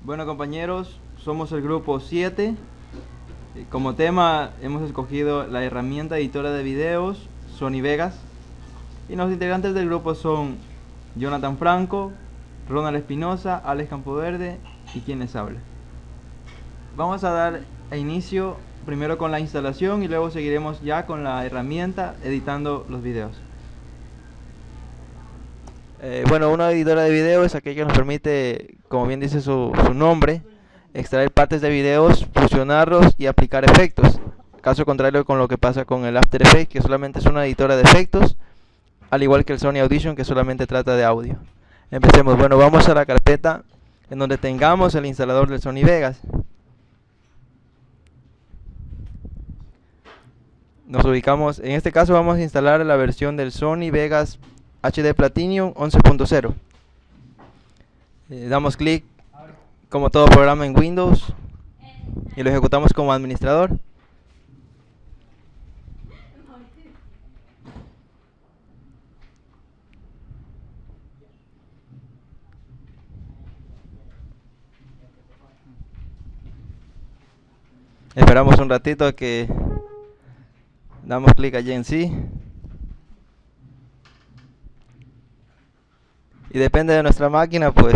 Bueno, compañeros, somos el grupo 7. Como tema hemos escogido la herramienta editora de videos Sony Vegas. Y los integrantes del grupo son Jonathan Franco, Ronald Espinosa, Alex Campoverde y quien les habla. Vamos a dar inicio primero con la instalación y luego seguiremos ya con la herramienta editando los videos. Bueno, una editora de video es aquella que nos permite, como bien dice su nombre, extraer partes de videos, fusionarlos y aplicar efectos. Caso contrario con lo que pasa con el After Effects, que solamente es una editora de efectos, al igual que el Sony Audition, que solamente trata de audio. Empecemos. Bueno, vamos a la carpeta en donde tengamos el instalador del Sony Vegas. Nos ubicamos, en este caso vamos a instalar la versión del Sony Vegas HD Platinum 11.0. Damos clic como todo programa en Windows y lo ejecutamos como administrador. Esperamos un ratito a que damos clic allí en sí. Y depende de nuestra máquina, pues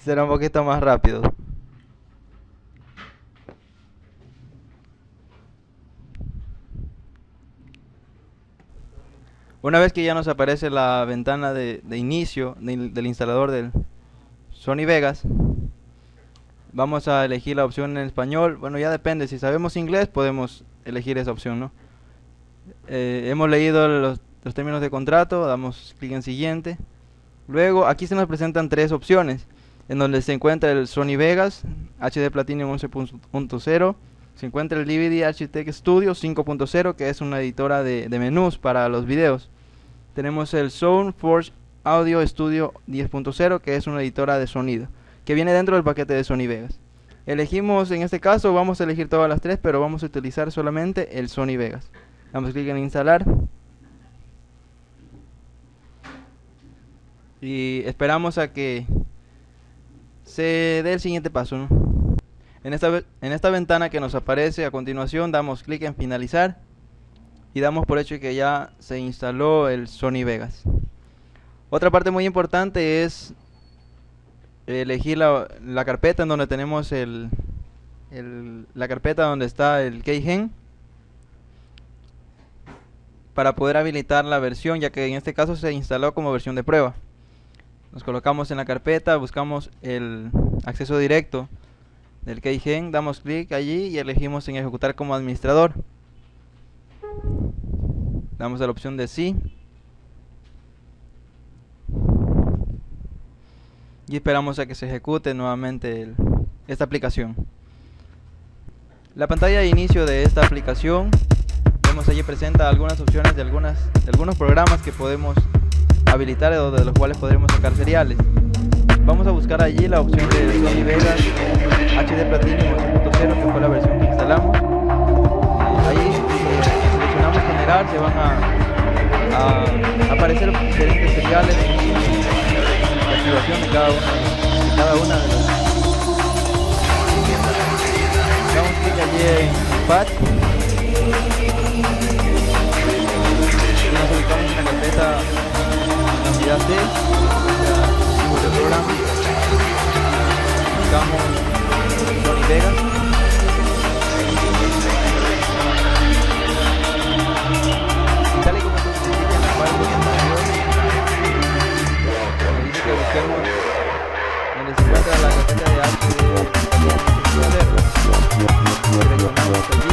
será un poquito más rápido. Una vez que ya nos aparece la ventana de inicio del instalador del Sony Vegas, vamos a elegir la opción en español. Bueno, ya depende, si sabemos inglés podemos elegir esa opción, ¿no? Hemos leído los términos de contrato, damos clic en siguiente. Luego aquí se nos presentan tres opciones, en donde se encuentra el Sony Vegas HD Platinum 11.0, se encuentra el DVD Architect Studio 5.0, que es una editora de menús para los videos. Tenemos el SoundForge Audio Studio 10.0, que es una editora de sonido, que viene dentro del paquete de Sony Vegas. Elegimos, en este caso vamos a elegir todas las tres, pero vamos a utilizar solamente el Sony Vegas. Damos clic en instalar y esperamos a que se dé el siguiente paso, ¿no? En esta ventana que nos aparece a continuación damos clic en finalizar y damos por hecho que ya se instaló el Sony Vegas. Otra parte muy importante es elegir la carpeta en donde tenemos la carpeta donde está el Keygen, para poder habilitar la versión, ya que en este caso se instaló como versión de prueba. Nos colocamos en la carpeta, buscamos el acceso directo del Keygen, damos clic allí y elegimos en ejecutar como administrador. Damos a la opción de sí y esperamos a que se ejecute nuevamente esta aplicación. La pantalla de inicio de esta aplicación, allí presenta algunas opciones de algunos programas que podemos habilitar o de los cuales podremos sacar seriales. Vamos a buscar allí la opción de Sony Vegas HD Platinum 11.0, que fue la versión que instalamos. Ahí seleccionamos generar, se van a aparecer diferentes seriales de activación de cada una de las. Damos clic allí en Pad. Nos ubicamos en la carpeta la unidad C, el programa, buscamos Sony Vegas, y tal y como se dice en la parte anterior, dice que busquemos donde se encuentra la carpeta de seleccionamos allí,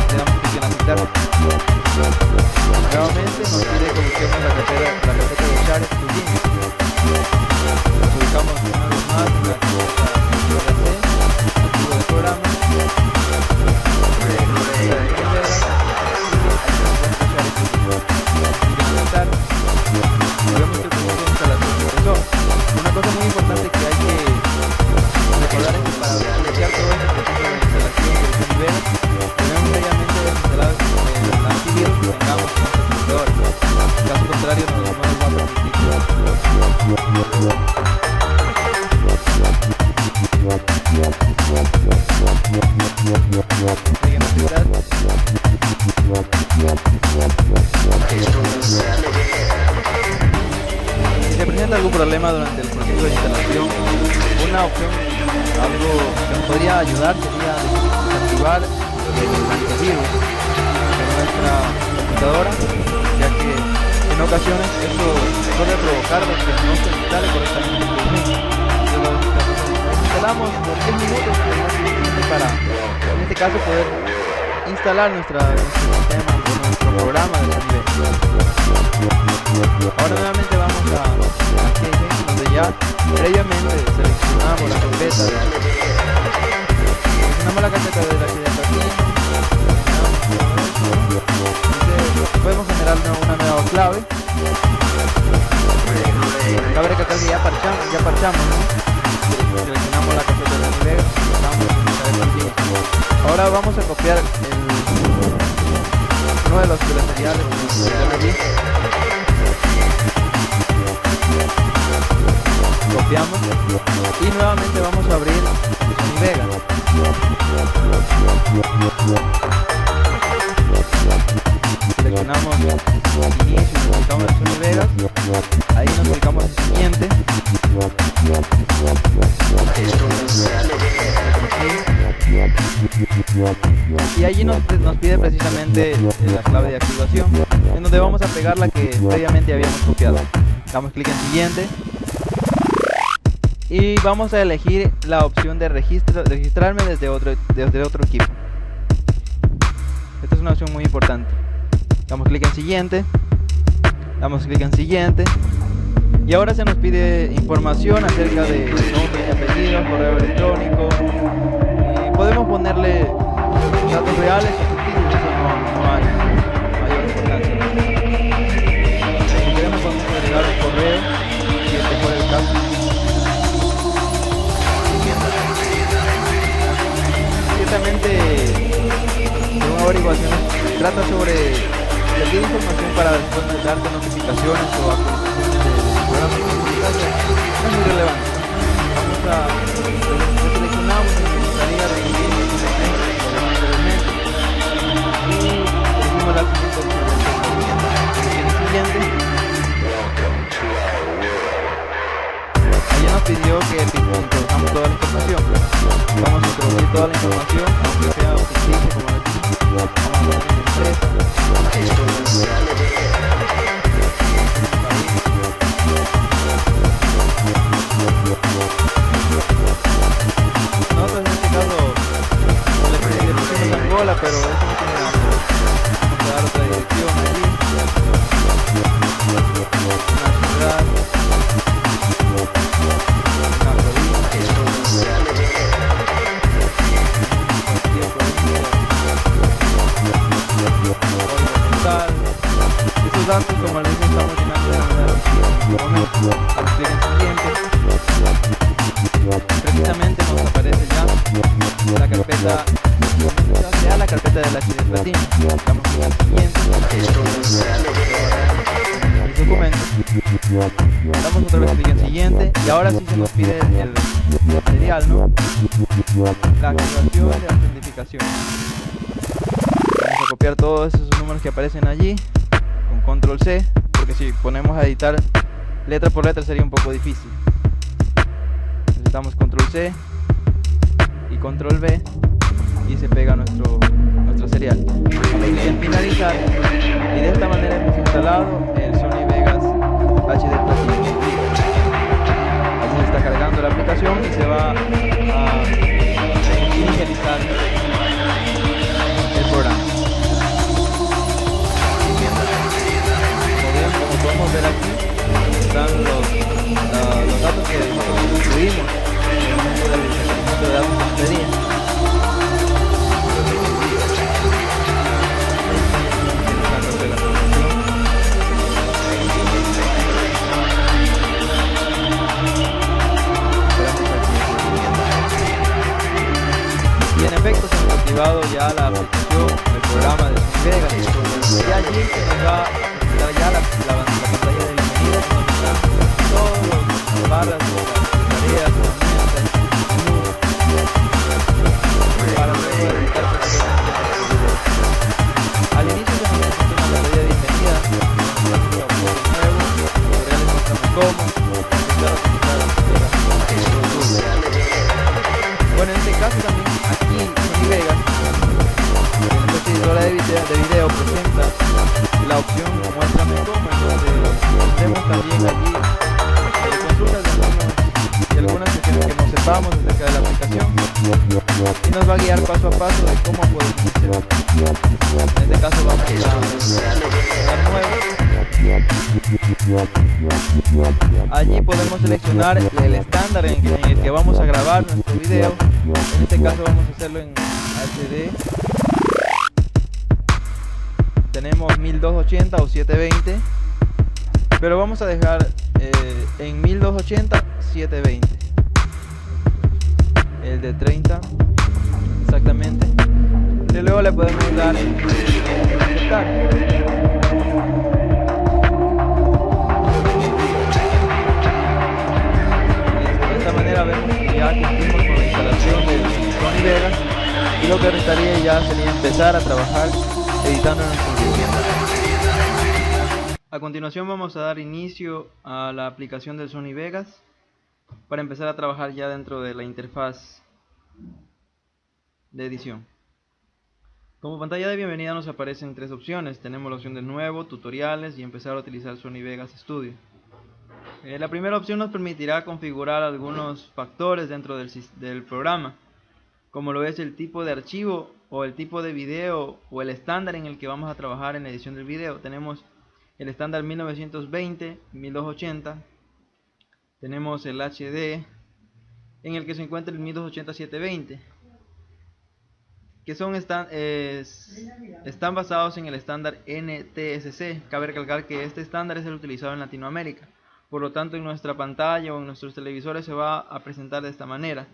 le damos clic en aceptar. Nuevamente nos pide que busquemos la carpeta de Char Studio. Nos ubicamos una vez más en la carpeta de programa, una cosa muy importante que hay que recordar es que para iniciar todo este proceso de instalación de este nivel tenemos previamente instalado el antivirus que tengamos en nuestro computador. En caso contrario no nos va a permitir problema durante el proceso de instalación, una opción, algo que nos podría ayudar sería desactivar el antivirus de nuestra computadora, ya que en ocasiones esto puede provocar de que no se instale correctamente el documento. Lo instalamos por 10 minutos para, en este caso, poder instalar nuestro sistema o nuestro programa de nivel. Ahora nuevamente vamos a Settings, donde ya previamente seleccionamos la carpeta de la podemos generar una nueva clave. Cabe recalcar que ya parchamos, ¿no? Seleccionamos la carpeta de nivel. Ahora vamos a copiar uno de los seriales allí. Copiamos y nuevamente vamos a abrir Sony Vegas. Seleccionamos inicio y nos ubicamos en Sony Vegas. Ahí nos ubicamos en siguiente. Y allí nos pide precisamente la clave de activación, en donde vamos a pegar la que previamente habíamos copiado. Damos clic en siguiente y vamos a elegir la opción de registrarme desde otro equipo. Esta es una opción muy importante. Damos clic en siguiente, damos clic en siguiente y ahora se nos pide información acerca de nombre y apellido, correo electrónico, y podemos ponerle datos reales o ficticios, eso no hay mayor importancia. Si queremos podemos agregar un correo, si este fuera el caso. Ciertamente, según averiguaciones, trata sobre pedir información para después darte notificaciones o actualizaciones de programas de comunicación. Es muy relevante. Vamos a seleccionamos en nuestra liga de y elegimos la siguiente opción. Allí nos pidió que introduzcamos toda la información. Vamos a introducir toda la información, aunque sea ficticia, como lo dije. Vamos a poner una empresa. Nosotros en este caso le pusimos Angola, pero eso no tiene nada. Vamos a dar otra dirección allí. Una ciudad. Una provincia. Estos datos, como les dije, estamos llenando de manera precisamente nos aparece ya la carpeta, la carpeta del HD Platino. Damos clic en siguiente, el documento, damos otra vez clic en siguiente y ahora sí se nos pide el material, ¿no? La activación de la autentificación. Vamos a copiar todos esos números que aparecen allí con control C, porque si ponemos a editar letra por letra sería un poco difícil. Necesitamos control C y control V y se pega nuestro serial. En finalizar, y de esta manera hemos instalado el Sony Vegas HD Platino. Así se está cargando la aplicación y se va a inicializar el programa. Como podemos ver aquí, están los datos que nosotros incluimos en el momento del procesamiento de datos que pedía. Y en efecto se nos ha activado ya la aplicación, el programa de Sony Vegas, y allí se nos va a presentar ya la pantalla de bienvenida, donde están todos los barras de las tareas, herramientas, para luego editar al inicio se nos presenta una pantalla de bienvenida, nuevo tutoriales mostramos cómo va a guiar paso a paso de cómo puedes iniciar. En este caso vamos a dar nuevo. Allí podemos seleccionar el estándar en el que vamos a grabar nuestro video. En este caso vamos a hacerlo en HD. Tenemos 1280 o 720, pero vamos a dejar en 1280 720, el de 30 exactamente, y luego le podemos dar aceptar. De esta manera vemos que ya cumplimos con la instalación del Sony Vegas, y lo que restaría ya sería empezar a trabajar editando nuestro video. A continuación vamos a dar inicio a la aplicación del Sony Vegas para empezar a trabajar ya dentro de la interfaz de edición. Como pantalla de bienvenida nos aparecen tres opciones. Tenemos la opción de nuevo, tutoriales y empezar a utilizar Sony Vegas Studio. La primera opción nos permitirá configurar algunos factores dentro del programa, como lo es el tipo de archivo o el tipo de video o el estándar en el que vamos a trabajar en la edición del video. Tenemos el estándar 1920, 1280, tenemos el HD en el que se encuentra el 1280-720, que están basados en el estándar NTSC. Cabe recalcar que este estándar es el utilizado en Latinoamérica, por lo tanto en nuestra pantalla o en nuestros televisores se va a presentar de esta manera.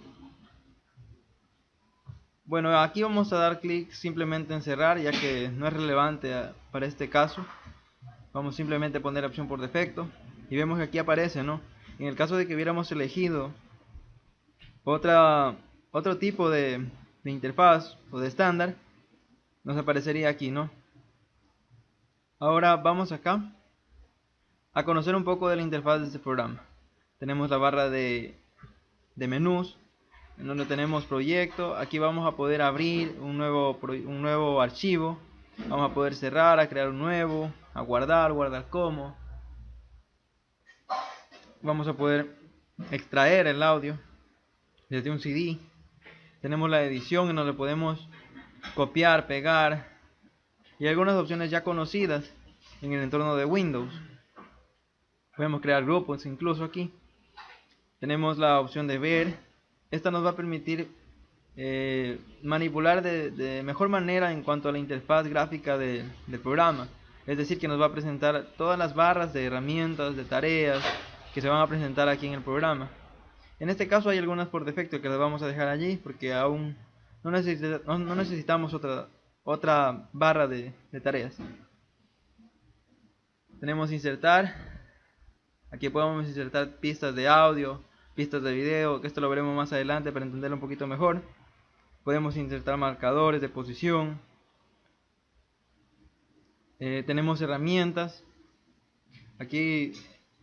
Bueno, aquí vamos a dar clic simplemente en cerrar, ya que no es relevante para este caso. Vamos simplemente a poner la opción por defecto y vemos que aquí aparece, ¿no? En el caso de que hubiéramos elegido otro tipo de interfaz o de estándar, nos aparecería aquí, ¿no? Ahora vamos acá a conocer un poco de la interfaz de este programa. Tenemos la barra de menús, en donde tenemos proyecto. Aquí vamos a poder abrir un nuevo archivo, vamos a poder cerrar, a crear un nuevo, a guardar como. Vamos a poder extraer el audio desde un CD. Tenemos la edición en donde podemos copiar, pegar y algunas opciones ya conocidas en el entorno de Windows. Podemos crear grupos incluso aquí. Tenemos la opción de ver. Esta nos va a permitir manipular de mejor manera en cuanto a la interfaz gráfica del programa. Es decir, que nos va a presentar todas las barras de herramientas, de tareas que se van a presentar aquí en el programa. En este caso hay algunas por defecto que las vamos a dejar allí, porque aún no necesitamos otra barra de tareas. Tenemos insertar. Aquí podemos insertar pistas de audio, pistas de video, que esto lo veremos más adelante para entenderlo un poquito mejor. Podemos insertar marcadores de posición. Tenemos herramientas. Aquí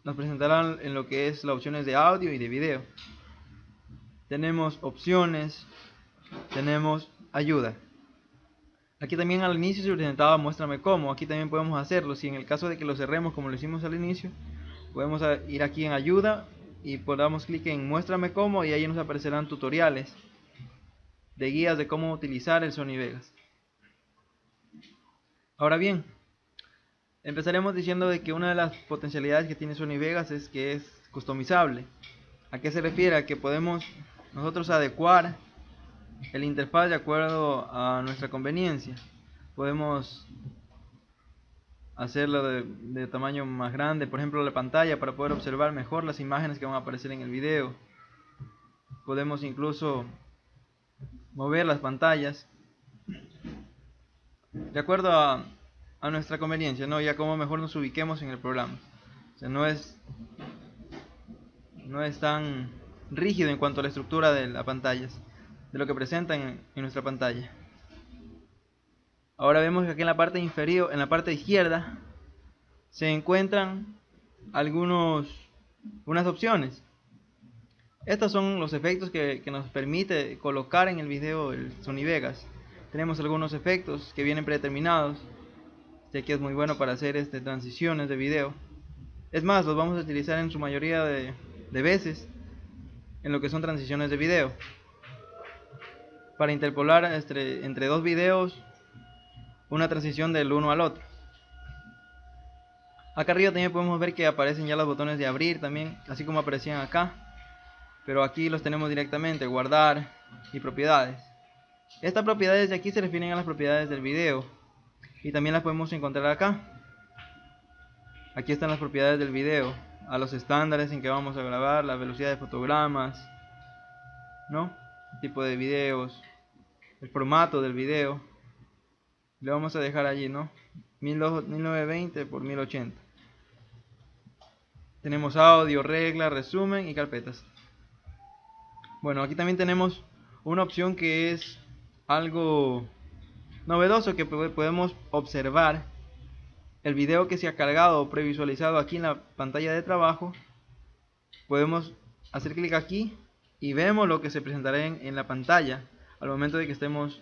nos presentarán en lo que es las opciones de audio y de video. Tenemos opciones. Tenemos ayuda. Aquí también al inicio se presentaba muéstrame cómo. Aquí también podemos hacerlo. Si en el caso de que lo cerremos como lo hicimos al inicio, podemos ir aquí en ayuda y damos clic en muéstrame cómo, y ahí nos aparecerán tutoriales de guías de cómo utilizar el Sony Vegas. Ahora bien, empezaremos diciendo de que una de las potencialidades que tiene Sony Vegas es que es customizable. ¿A qué se refiere? A que podemos nosotros adecuar el interfaz de acuerdo a nuestra conveniencia. Podemos hacerlo de tamaño más grande, por ejemplo la pantalla, para poder observar mejor las imágenes que van a aparecer en el video. Podemos incluso mover las pantallas de acuerdo a nuestra conveniencia, ¿no? Ya como mejor nos ubiquemos en el programa. O sea, no es tan rígido en cuanto a la estructura de las pantallas, de lo que presentan en nuestra pantalla. Ahora vemos que aquí en la parte inferior, en la parte izquierda, se encuentran unas opciones. Estos son los efectos que nos permite colocar en el video el Sony Vegas. Tenemos algunos efectos que vienen predeterminados, ya que es muy bueno para hacer transiciones de video. Es más, los vamos a utilizar en su mayoría de veces en lo que son transiciones de video. para interpolar entre dos videos una transición del uno al otro. Acá arriba también podemos ver que aparecen ya los botones de abrir también, así como aparecían acá, pero aquí los tenemos directamente: guardar y propiedades. Estas propiedades de aquí se refieren a las propiedades del video y también las podemos encontrar acá. Aquí están las propiedades del video, a los estándares en que vamos a grabar, la velocidad de fotogramas, ¿no? El tipo de videos, el formato del video. Le vamos a dejar allí, ¿no? 1920 por 1080. Tenemos audio, regla, resumen y carpetas. Bueno, aquí también tenemos una opción que es algo novedoso, que podemos observar el video que se ha cargado o previsualizado aquí en la pantalla de trabajo. Podemos hacer clic aquí y vemos lo que se presentará en la pantalla al momento de que estemos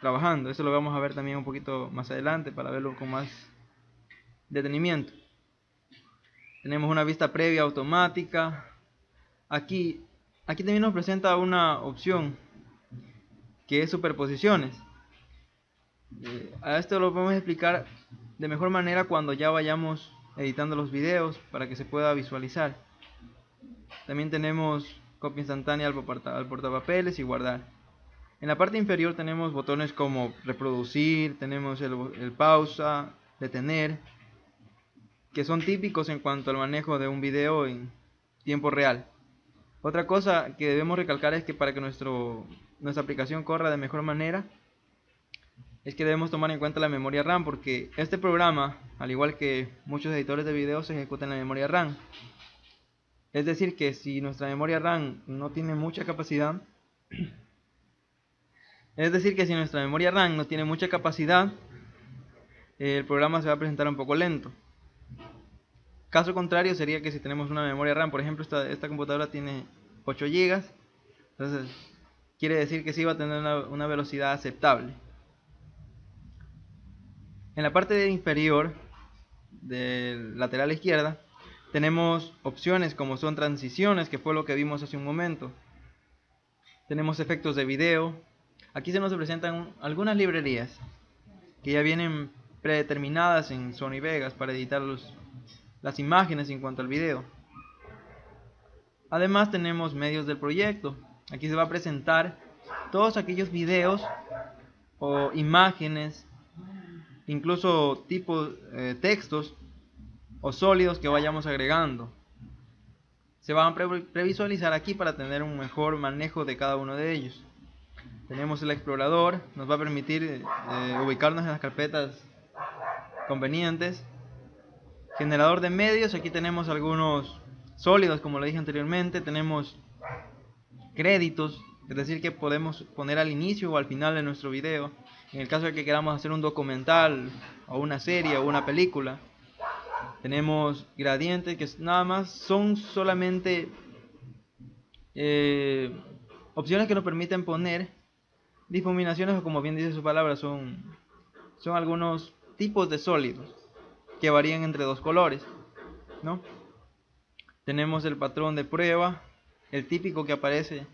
trabajando. Eso lo vamos a ver también un poquito más adelante para verlo con más detenimiento. Tenemos una vista previa automática. Aquí también nos presenta una opción que es superposiciones. A esto lo podemos explicar de mejor manera cuando ya vayamos editando los videos para que se pueda visualizar. También tenemos copia instantánea al portapapeles y guardar. En la parte inferior tenemos botones como reproducir, tenemos el pausa, detener, que son típicos en cuanto al manejo de un video en tiempo real. Otra cosa que debemos recalcar es que para que nuestra aplicación corra de mejor manera, es que debemos tomar en cuenta la memoria RAM, porque este programa, al igual que muchos editores de videos, se ejecuta en la memoria RAM. Es decir, que si nuestra memoria RAM no tiene mucha capacidad, el programa se va a presentar un poco lento. Caso contrario sería que si tenemos una memoria RAM, por ejemplo esta computadora tiene 8 GB, entonces quiere decir que sí va a tener una velocidad aceptable. En la parte inferior del lateral izquierda tenemos opciones como son transiciones, que fue lo que vimos hace un momento. Tenemos efectos de video. Aquí se nos presentan algunas librerías que ya vienen predeterminadas en Sony Vegas para editar las imágenes en cuanto al video. Además tenemos medios del proyecto. Aquí se va a presentar todos aquellos videos o imágenes, incluso tipos textos o sólidos que vayamos agregando. Se van a previsualizar aquí para tener un mejor manejo de cada uno de ellos. Tenemos el explorador, nos va a permitir ubicarnos en las carpetas convenientes. Generador de medios, aquí tenemos algunos sólidos, como le dije anteriormente. Tenemos créditos, es decir que podemos poner al inicio o al final de nuestro video, en el caso de que queramos hacer un documental o una serie o una película. Tenemos gradientes, que nada más son solamente opciones que nos permiten poner difuminaciones, o como bien dice su palabra, son algunos tipos de sólidos que varían entre dos colores, ¿no? Tenemos el patrón de prueba, el típico que aparece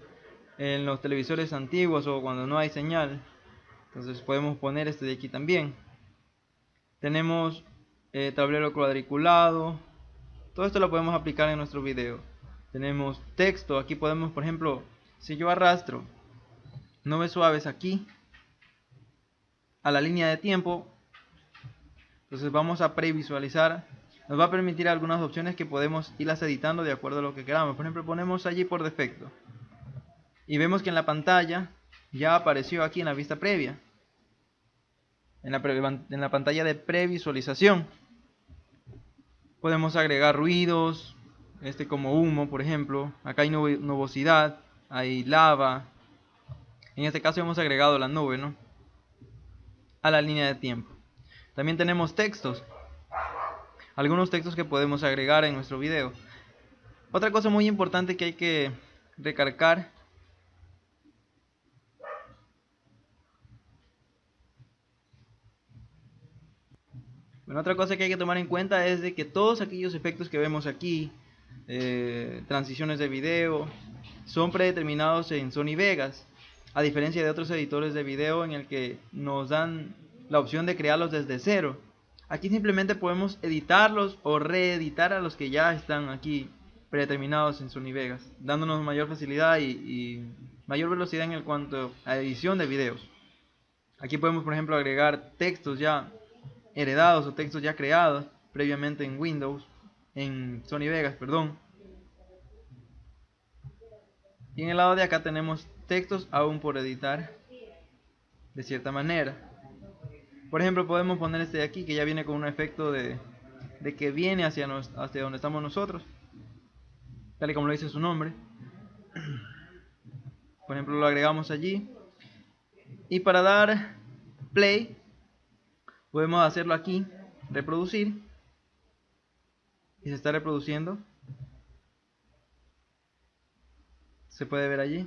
en los televisores antiguos o cuando no hay señal. Entonces podemos poner este de aquí también. Tenemos tablero cuadriculado. Todo esto lo podemos aplicar en nuestro video. Tenemos texto. Aquí podemos, por ejemplo, si yo arrastro nubes suaves aquí a la línea de tiempo, entonces vamos a previsualizar. Nos va a permitir algunas opciones que podemos irlas editando de acuerdo a lo que queramos. Por ejemplo, ponemos allí por defecto y vemos que en la pantalla ya apareció aquí en la vista previa, en la pantalla de previsualización. Podemos agregar ruidos, como humo, por ejemplo. Acá hay nubosidad, hay lava. En este caso hemos agregado la nube, ¿no?, a la línea de tiempo. También tenemos textos, algunos textos que podemos agregar en nuestro video. Otra cosa muy importante que hay que recalcar otra cosa que hay que tomar en cuenta es de que todos aquellos efectos que vemos aquí, transiciones de video, son predeterminados en Sony Vegas. a diferencia de otros editores de video en el que nos dan la opción de crearlos desde cero. Aquí simplemente podemos editarlos o reeditar a los que ya están aquí predeterminados en Sony Vegas, dándonos mayor facilidad y mayor velocidad en cuanto a edición de videos. Aquí podemos, por ejemplo, agregar textos ya heredados o textos ya creados previamente en Windows, en Sony Vegas, perdón. Y en el lado de acá tenemos textos aún por editar de cierta manera. Por ejemplo, podemos poner este de aquí que ya viene con un efecto de que viene hacia donde estamos nosotros, tal y como lo dice su nombre. Por ejemplo, lo agregamos allí. Y para dar play, podemos hacerlo aquí, reproducir. Y se está reproduciendo. Se puede ver allí.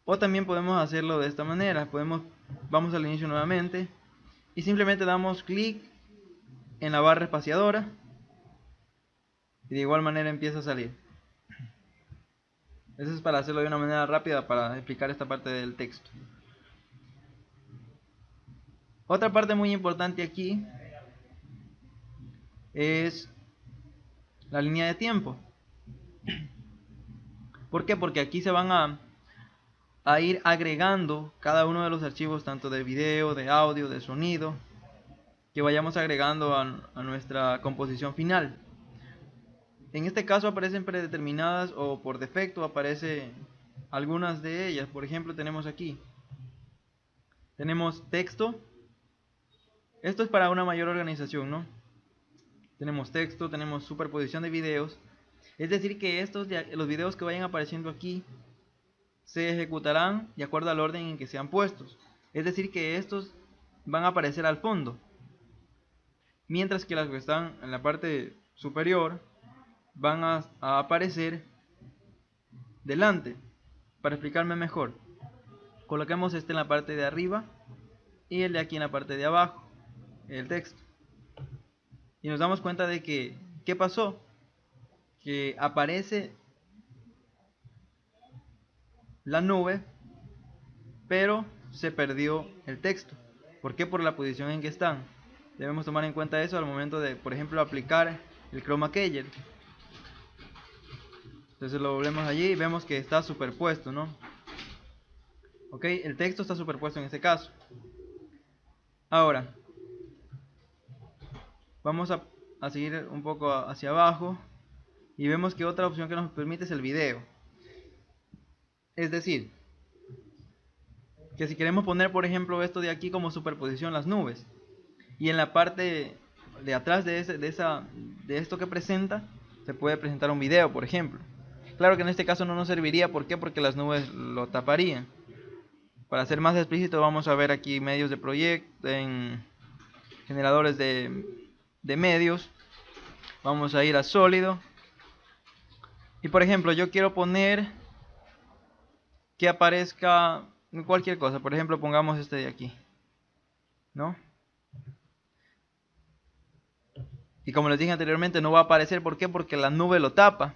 O también podemos hacerlo de esta manera. Vamos al inicio nuevamente. Y simplemente damos clic en la barra espaciadora. Y de igual manera empieza a salir. Eso es para hacerlo de una manera rápida para explicar esta parte del texto. Otra parte muy importante aquí es la línea de tiempo. ¿Por qué? Porque aquí se van a ir agregando cada uno de los archivos, tanto de video, de audio, de sonido, que vayamos agregando a nuestra composición final. En este caso aparecen predeterminadas o por defecto aparecen algunas de ellas. Por ejemplo, tenemos aquí, tenemos texto. Esto es para una mayor organización, ¿no? Tenemos texto, tenemos superposición de videos. Es decir que los videos que vayan apareciendo aquí se ejecutarán de acuerdo al orden en que sean puestos. Es decir que estos van a aparecer al fondo, mientras que las que están en la parte superior van a aparecer delante. Para explicarme mejor, coloquemos este en la parte de arriba y el de aquí en la parte de abajo, el texto. Y nos damos cuenta de que, ¿qué pasó? Que aparece la nube, pero se perdió el texto. ¿Por qué? Por la posición en que están. Debemos tomar en cuenta eso al momento de, por ejemplo, aplicar el chroma keyer. Entonces lo volvemos allí y vemos que está superpuesto, ¿no? Ok, el texto está superpuesto en este caso. Ahora, vamos a seguir un poco hacia abajo y vemos que otra opción que nos permite es el video. Es decir, que si queremos poner, por ejemplo, esto de aquí como superposición, las nubes, y en la parte de atrás de esto que presenta, se puede presentar un video, por ejemplo. Claro que en este caso no nos serviría, ¿por qué? Porque las nubes lo taparían. Para ser más explícito, vamos a ver aquí medios de proyecto, en generadores de medios. Vamos a ir a sólido. Y por ejemplo, yo quiero poner que aparezca cualquier cosa. Por ejemplo, pongamos este de aquí, ¿no? Y como les dije anteriormente, no va a aparecer. ¿Por qué? Porque la nube lo tapa,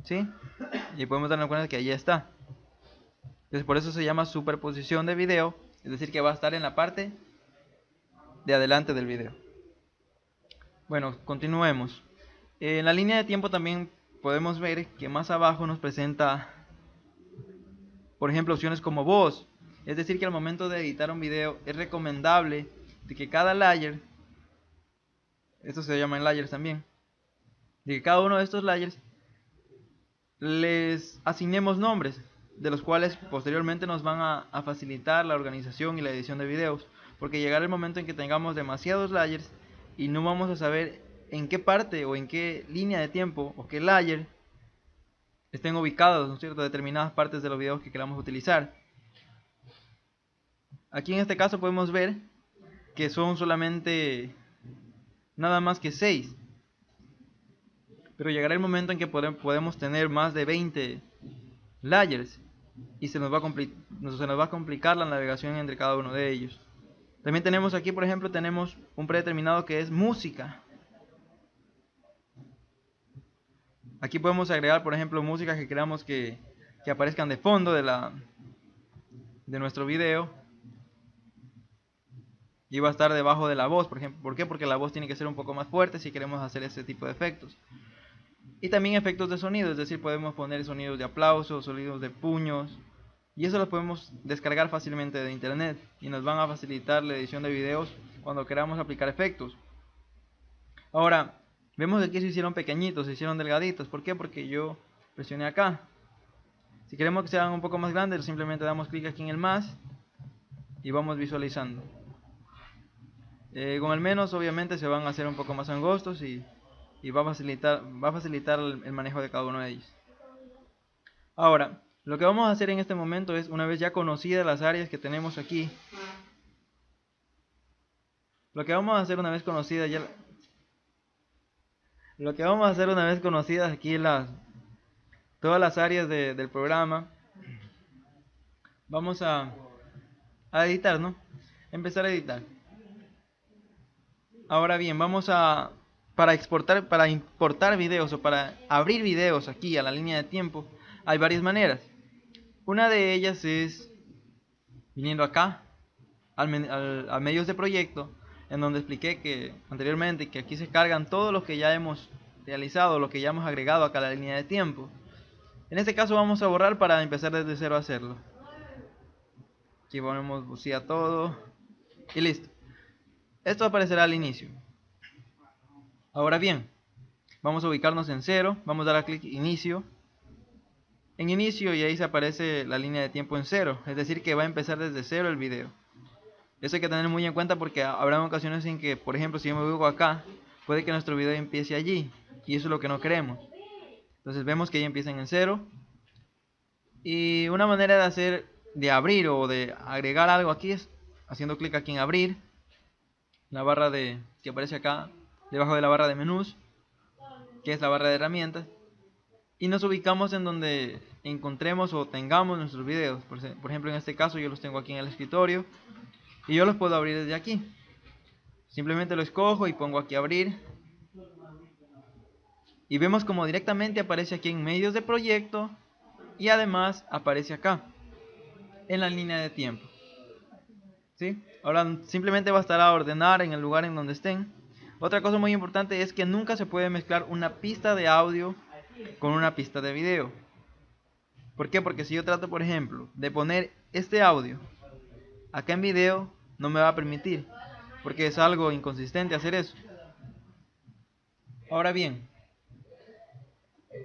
¿sí? Y podemos darnos cuenta que ahí está. Entonces por eso se llama superposición de video. Es decir, que va a estar en la parte de adelante del video. Bueno, continuemos. En la línea de tiempo también podemos ver que más abajo nos presenta, por ejemplo, opciones como voz. Es decir, que al momento de editar un video es recomendable de que cada layer, esto se llama en layers también, de que cada uno de estos layers les asignemos nombres, de los cuales posteriormente nos van a facilitar la organización y la edición de videos. Porque llegará el momento en que tengamos demasiados layers y no vamos a saber en qué parte o en qué línea de tiempo o qué layer estén ubicados, ¿no es cierto?, determinadas partes de los videos que queramos utilizar. Aquí en este caso podemos ver que son solamente nada más que 6. Pero llegará el momento en que podemos tener más de 20 layers y se nos va a complicar la navegación entre cada uno de ellos. También tenemos aquí, por ejemplo, tenemos un predeterminado que es música. Aquí podemos agregar, por ejemplo, músicas que queramos que aparezcan de fondo de de nuestro video y va a estar debajo de la voz, por ejemplo. ¿Por qué? Porque la voz tiene que ser un poco más fuerte si queremos hacer este tipo de efectos. Y también efectos de sonido, es decir, podemos poner sonidos de aplausos, sonidos de puños, y eso lo podemos descargar fácilmente de internet y nos van a facilitar la edición de videos cuando queramos aplicar efectos. Ahora, vemos que aquí se hicieron pequeñitos, se hicieron delgaditos. ¿Por qué? Porque yo presioné acá. Si queremos que sean un poco más grandes, simplemente damos clic aquí en el más y vamos visualizando. Con el menos obviamente se van a hacer un poco más angostos y va a facilitar el manejo de cada uno de ellos. Ahora, lo que vamos a hacer en este momento es, una vez ya conocidas las áreas que tenemos aquí, lo que vamos a hacer una vez conocidas aquí todas las áreas del programa, vamos a editar, ¿no? Empezar a editar. Ahora bien, para importar videos o para abrir videos aquí a la línea de tiempo, hay varias maneras. Una de ellas es viniendo acá a medios de proyecto, en donde expliqué que anteriormente que aquí se cargan todo lo que ya hemos realizado, lo que ya hemos agregado acá a la línea de tiempo. En este caso vamos a borrar para empezar desde cero a hacerlo. Aquí ponemos busía todo y listo. Esto aparecerá al inicio. Ahora bien, vamos a ubicarnos en cero, vamos a dar a clic inicio. En inicio y ahí se aparece la línea de tiempo en cero, es decir que va a empezar desde cero el video. Eso hay que tener muy en cuenta porque habrá ocasiones en que, por ejemplo, si yo me ubico acá, puede que nuestro video empiece allí y eso es lo que no queremos. Entonces vemos que ya empiezan en cero. Y una manera de abrir o de agregar algo aquí es haciendo clic aquí en abrir, la barra que aparece acá debajo de la barra de menús, que es la barra de herramientas, y nos ubicamos en donde encontremos o tengamos nuestros videos. Por ejemplo, en este caso yo los tengo aquí en el escritorio y yo los puedo abrir desde aquí. Simplemente lo escojo y pongo aquí abrir y vemos como directamente aparece aquí en medios de proyecto y además aparece acá en la línea de tiempo. ¿Sí? Ahora simplemente bastará ordenar en el lugar en donde estén. Otra cosa muy importante es que nunca se puede mezclar una pista de audio con una pista de video. ¿Por qué? Porque si yo trato, por ejemplo, de poner este audio acá en video, no me va a permitir, porque es algo inconsistente hacer eso. Ahora bien,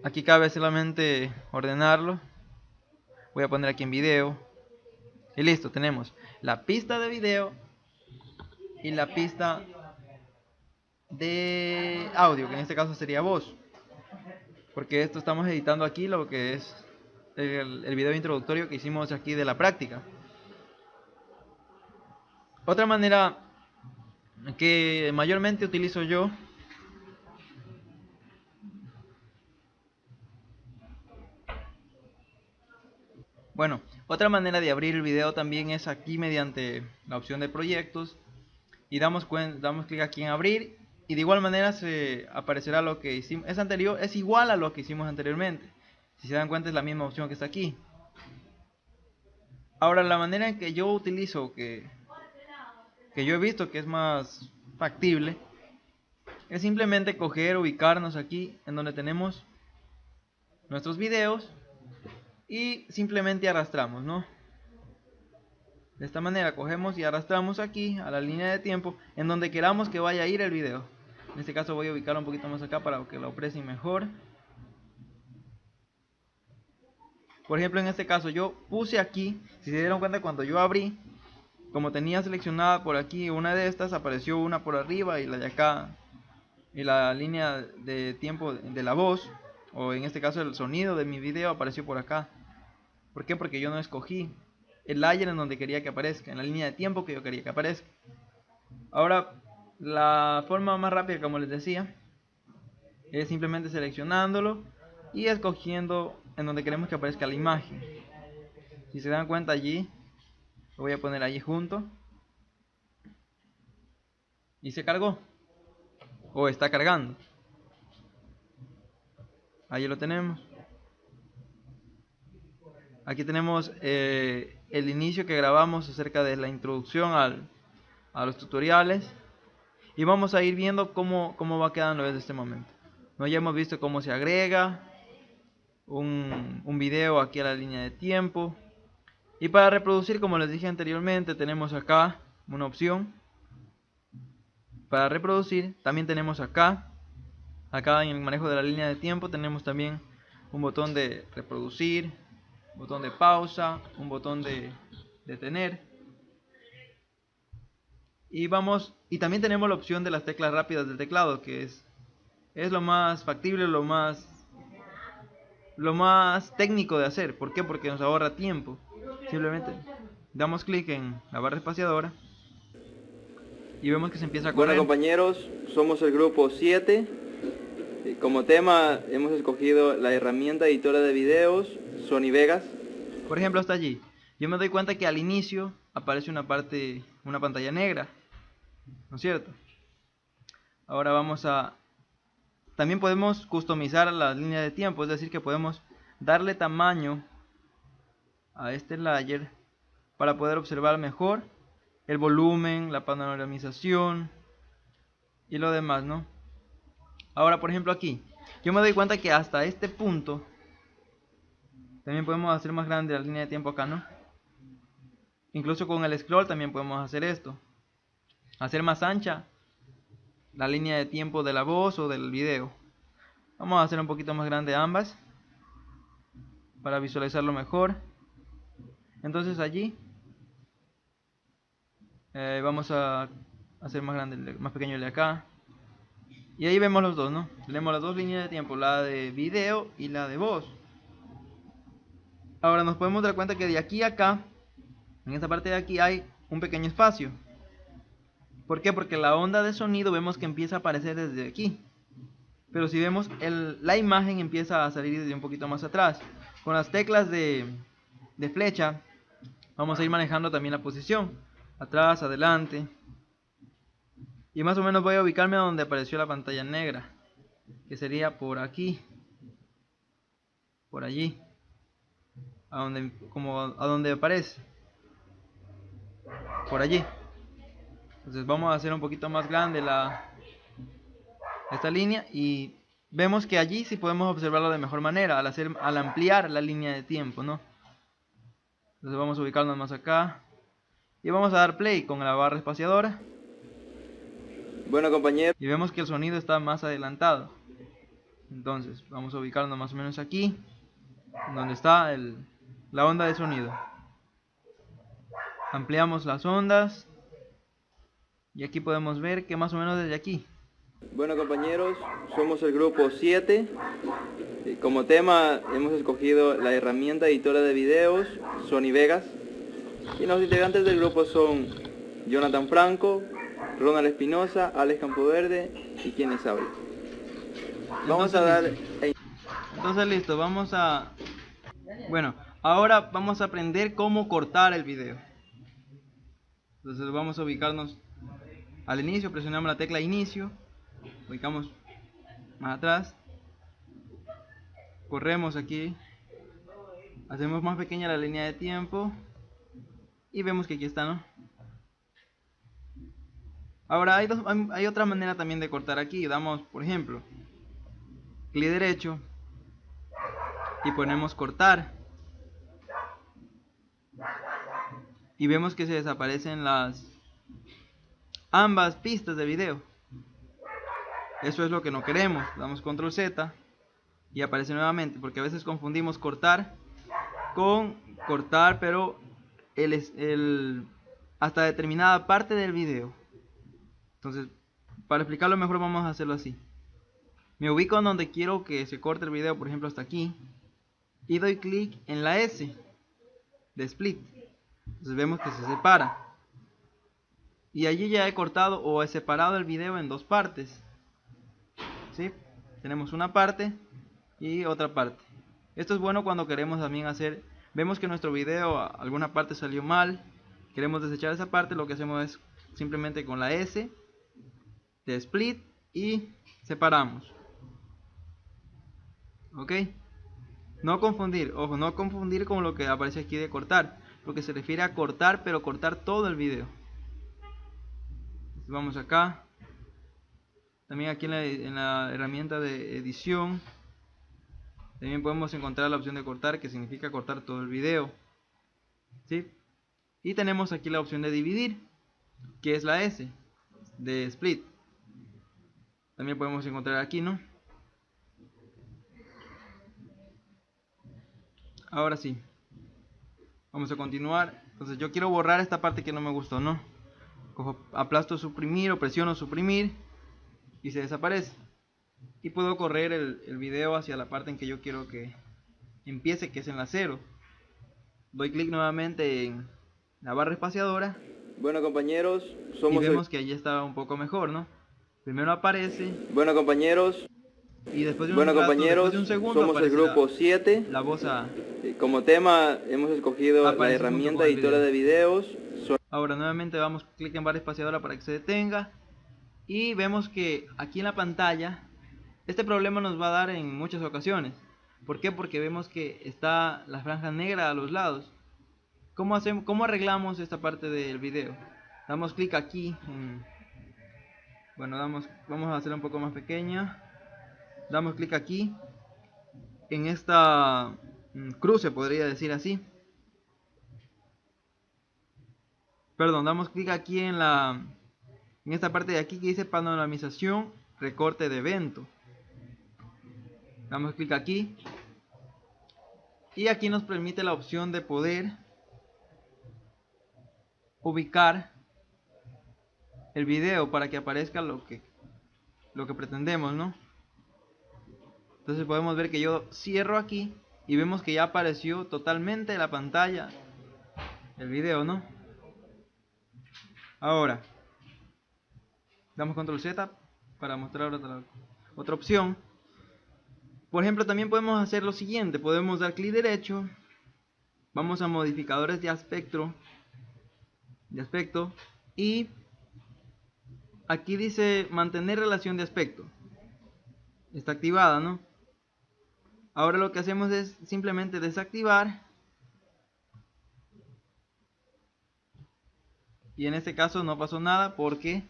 aquí cabe solamente ordenarlo. Voy a poner aquí en video y listo, tenemos la pista de video y la pista de audio, que en este caso sería voz, porque esto estamos editando aquí lo que es el video introductorio que hicimos aquí de la práctica. Otra manera que mayormente utilizo yo otra manera de abrir el video también es aquí mediante la opción de proyectos y damos clic aquí en abrir y de igual manera se aparecerá lo que hicimos, es igual a lo que hicimos anteriormente. Si se dan cuenta es la misma opción que está aquí. Ahora la manera en que yo utilizo, que yo he visto que es más factible, es simplemente ubicarnos aquí en donde tenemos nuestros videos y simplemente arrastramos, ¿no? De esta manera cogemos y arrastramos aquí a la línea de tiempo en donde queramos que vaya a ir el video. En este caso voy a ubicarlo un poquito más acá para que lo aprecien mejor. Por ejemplo, en este caso yo puse aquí, si se dieron cuenta cuando yo abrí, como tenía seleccionada por aquí una de estas, apareció una por arriba y la de acá, y la línea de tiempo de la voz, o en este caso el sonido de mi video apareció por acá. ¿Por qué? Porque yo no escogí el layer en donde quería que aparezca, en la línea de tiempo que yo quería que aparezca. Ahora, la forma más rápida, como les decía, es simplemente seleccionándolo y escogiendo en donde queremos que aparezca la imagen. Si se dan cuenta allí, lo voy a poner allí junto. Y se cargó. O está cargando. Allí lo tenemos. Aquí tenemos el inicio que grabamos acerca de la introducción a los tutoriales. Y vamos a ir viendo cómo va quedando desde este momento. ¿No? Ya hemos visto cómo se agrega un video aquí a la línea de tiempo. Y para reproducir, como les dije anteriormente, tenemos acá una opción. Para reproducir, también tenemos acá en el manejo de la línea de tiempo, tenemos también un botón de reproducir, un botón de pausa, un botón de detener. Y también tenemos la opción de las teclas rápidas del teclado, que es lo más factible, lo más técnico de hacer. ¿Por qué? Porque nos ahorra tiempo. Simplemente damos clic en la barra espaciadora y vemos que se empieza a correr. Bueno, compañeros, somos el grupo 7. Como tema hemos escogido la herramienta editora de videos Sony Vegas. Por ejemplo, hasta allí. Yo me doy cuenta que al inicio aparece una pantalla negra, ¿no es cierto? Ahora también podemos customizar la línea de tiempo, es decir, que podemos darle tamaño a este layer para poder observar mejor el volumen, la panoramización y lo demás, ¿no? Ahora, por ejemplo, aquí yo me doy cuenta que hasta este punto también podemos hacer más grande la línea de tiempo acá, ¿no? Incluso con el scroll también podemos hacer esto, hacer más ancha la línea de tiempo de la voz o del video. Vamos a hacer un poquito más grande ambas para visualizarlo mejor. Entonces allí vamos a hacer más grande, más pequeño el de acá. Y ahí vemos los dos, ¿no? Tenemos las dos líneas de tiempo, la de video y la de voz. Ahora nos podemos dar cuenta que de aquí a acá, en esta parte de aquí hay un pequeño espacio. ¿Por qué? Porque la onda de sonido vemos que empieza a aparecer desde aquí. Pero si vemos, la imagen empieza a salir desde un poquito más atrás. Con las teclas de flecha vamos a ir manejando también la posición. Atrás, adelante. Y más o menos voy a ubicarme a donde apareció la pantalla negra, que sería por aquí, por allí, a donde aparece, por allí. Entonces vamos a hacer un poquito más grande esta línea y vemos que allí sí podemos observarlo de mejor manera al ampliar la línea de tiempo, ¿no? Entonces vamos a ubicarnos más acá y vamos a dar play con la barra espaciadora. Bueno, compañeros, Y vemos que el sonido está más adelantado. Entonces vamos a ubicarnos más o menos aquí, donde está la onda de sonido. Ampliamos las ondas y aquí podemos ver que más o menos desde aquí. Bueno, compañeros, somos el grupo 7. Como tema hemos escogido la herramienta editora de videos Sony Vegas. Y los integrantes del grupo son Jonathan Franco, Ronald Espinosa, Alex Campoverde y quien les habla. Entonces listo, bueno, ahora vamos a aprender cómo cortar el video. Entonces vamos a ubicarnos al inicio, presionamos la tecla inicio, ubicamos más atrás, corremos aquí, hacemos más pequeña la línea de tiempo y vemos que aquí está, ¿no? Ahora hay otra manera también de cortar aquí. Damos, por ejemplo, clic derecho y ponemos cortar y vemos que se desaparecen ambas pistas de video. Eso es lo que no queremos. Damos control Z y aparece nuevamente, porque a veces confundimos cortar con cortar pero hasta determinada parte del video. Entonces, para explicarlo mejor vamos a hacerlo así. Me ubico en donde quiero que se corte el video, por ejemplo hasta aquí, y doy clic en la S de split. Entonces vemos que se separa. Y allí ya he cortado o he separado el video en dos partes. ¿Sí? Tenemos una parte y otra parte. Esto es bueno cuando queremos también vemos que nuestro video alguna parte salió mal, queremos desechar esa parte. Lo que hacemos es simplemente con la S de split y separamos. Ok, No confundir, ojo, no confundir con lo que aparece aquí de cortar, porque se refiere a cortar, pero cortar todo el video. Vamos acá. También aquí en la herramienta de edición, también podemos encontrar la opción de cortar, que significa cortar todo el video, ¿sí? Y tenemos aquí la opción de dividir, que es la S de split. También podemos encontrar aquí, ¿no? Ahora sí, vamos a continuar. Entonces yo quiero borrar esta parte que no me gustó, ¿no? Cojo, aplasto suprimir o presiono suprimir y se desaparece. Y puedo correr el video hacia la parte en que yo quiero que empiece, que es en la 0. Doy clic nuevamente en la barra espaciadora. Bueno, compañeros, y vemos que allí está un poco mejor, ¿no? Primero aparece. Bueno, compañeros. Y después de un, Bueno, compañeros, después de un segundo somos el grupo 7. La voz a... Como tema hemos escogido la herramienta editora de videos. Ahora nuevamente damos clic en barra espaciadora para que se detenga. Y vemos que aquí en la pantalla este problema nos va a dar en muchas ocasiones. ¿Por qué? Porque vemos que está la franja negra a los lados. ¿Cómo arreglamos esta parte del video? Damos clic aquí. Bueno, vamos a hacerla un poco más pequeña. Damos clic aquí. En esta cruce, podría decir así. Perdón, damos clic aquí en esta parte de aquí que dice panoramización, recorte de evento. Damos clic aquí. Y aquí nos permite la opción de poder ubicar el video para que aparezca lo que pretendemos, ¿no? Entonces podemos ver que yo cierro aquí y vemos que ya apareció totalmente la pantalla el video, ¿no? Ahora damos control Z para mostrar otra opción. Por ejemplo, también podemos hacer lo siguiente. Podemos dar clic derecho, vamos a modificadores de aspecto y aquí dice mantener relación de aspecto. Está activada, ¿no? Ahora lo que hacemos es simplemente desactivar. Y en este caso no pasó nada porque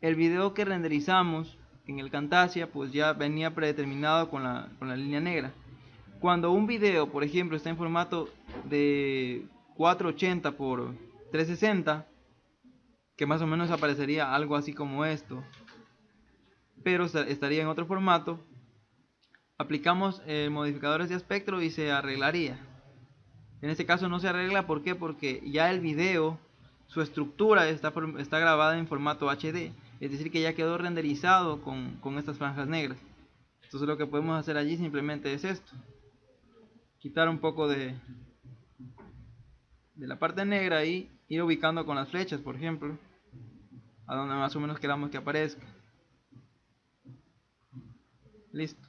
el video que renderizamos en el Camtasia pues ya venía predeterminado con la línea negra. Cuando un video, por ejemplo, está en formato de 480 por 360, que más o menos aparecería algo así como esto, pero estaría en otro formato, aplicamos modificadores de aspecto y se arreglaría. En este caso no se arregla, ¿por qué? Porque ya el video, su estructura está grabada en formato HD, es decir que ya quedó renderizado con estas franjas negras. Entonces lo que podemos hacer allí simplemente es esto: quitar un poco de la parte negra y ir ubicando con las flechas, por ejemplo, a donde más o menos queramos que aparezca. Listo.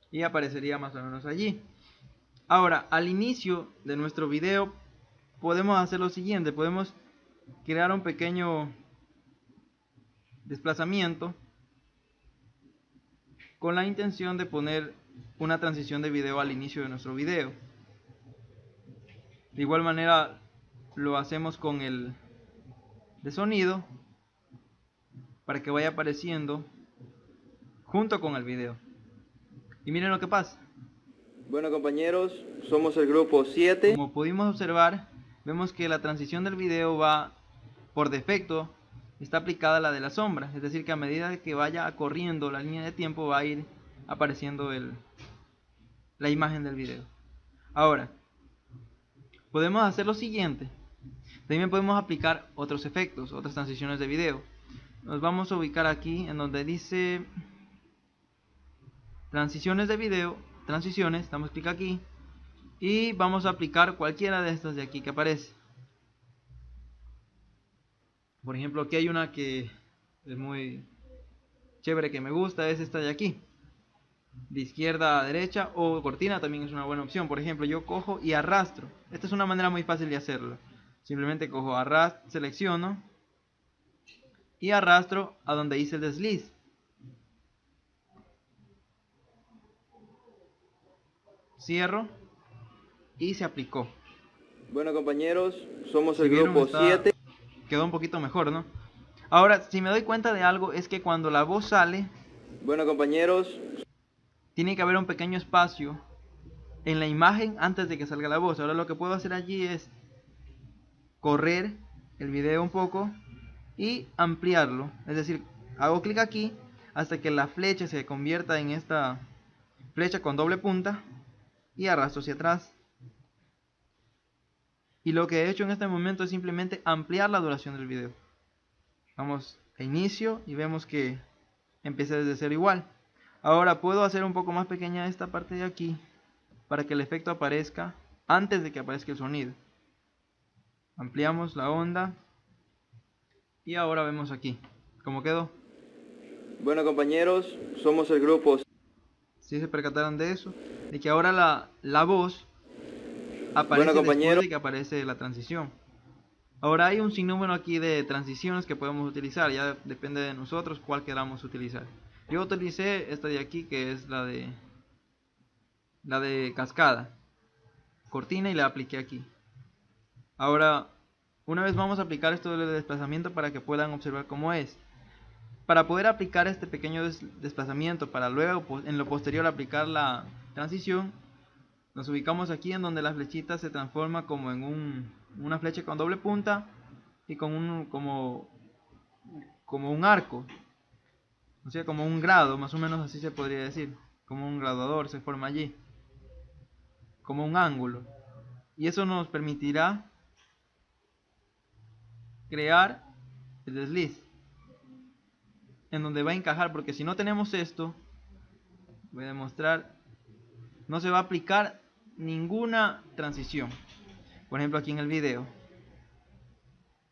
Y aparecería más o menos allí. Ahora, al inicio de nuestro video podemos hacer lo siguiente: podemos crear un pequeño desplazamiento con la intención de poner una transición de video al inicio de nuestro video. De igual manera lo hacemos con el de sonido para que vaya apareciendo junto con el video. Y miren lo que pasa. Bueno, compañeros, somos el grupo 7. Como pudimos observar, vemos que la transición del video va por defecto, está aplicada la de la sombra, es decir que a medida que vaya corriendo la línea de tiempo va a ir apareciendo la imagen del video. Ahora podemos hacer lo siguiente: también podemos aplicar otros efectos, otras transiciones de video. Nos vamos a ubicar aquí en donde dice transiciones de video, transiciones, damos clic aquí y vamos a aplicar cualquiera de estas de aquí que aparece. Por ejemplo, aquí hay una que es muy chévere, que me gusta, es esta de aquí, de izquierda a derecha, o cortina también es una buena opción. Por ejemplo, yo cojo y arrastro. Esta es una manera muy fácil de hacerlo. Simplemente cojo, selecciono y arrastro a donde hice el desliz. cierro y se aplicó. Bueno, compañeros, somos el Si vieron, grupo 7. quedó un poquito mejor, ¿no? Ahora, si me doy cuenta de algo, es que cuando la voz sale, Bueno, compañeros, tiene que haber un pequeño espacio en la imagen antes de que salga la voz. Ahora lo que puedo hacer allí es correr el video un poco y ampliarlo. Es decir, hago clic aquí hasta que la flecha se convierta en esta flecha con doble punta y arrastro hacia atrás. Y lo que he hecho en este momento es simplemente ampliar la duración del video. Vamos a inicio y vemos que empieza desde cero igual. Ahora puedo hacer un poco más pequeña esta parte de aquí para que el efecto aparezca antes de que aparezca el sonido. Ampliamos la onda y ahora vemos aquí cómo quedó. bueno, compañeros, somos el grupo. Si se percataron de eso, de que ahora la voz aparece Bueno, después compañeros, de que aparece la transición. Ahora hay un sinnúmero aquí de transiciones que podemos utilizar, ya depende de nosotros cuál queramos utilizar. Yo utilicé esta de aquí, que es la de cascada, cortina, y la apliqué aquí. Ahora, una vez vamos a aplicar esto de desplazamiento para que puedan observar cómo es. Para poder aplicar este pequeño desplazamiento, para luego en lo posterior aplicar la transición, nos ubicamos aquí en donde la flechita se transforma como en una flecha con doble punta y con como un arco, o sea, como un grado, más o menos así se podría decir, como un graduador se forma allí, como un ángulo. Y eso nos permitirá crear el desliz en donde va a encajar, porque si no tenemos esto, voy a demostrar, no se va a aplicar ninguna transición. Por ejemplo, aquí en el video,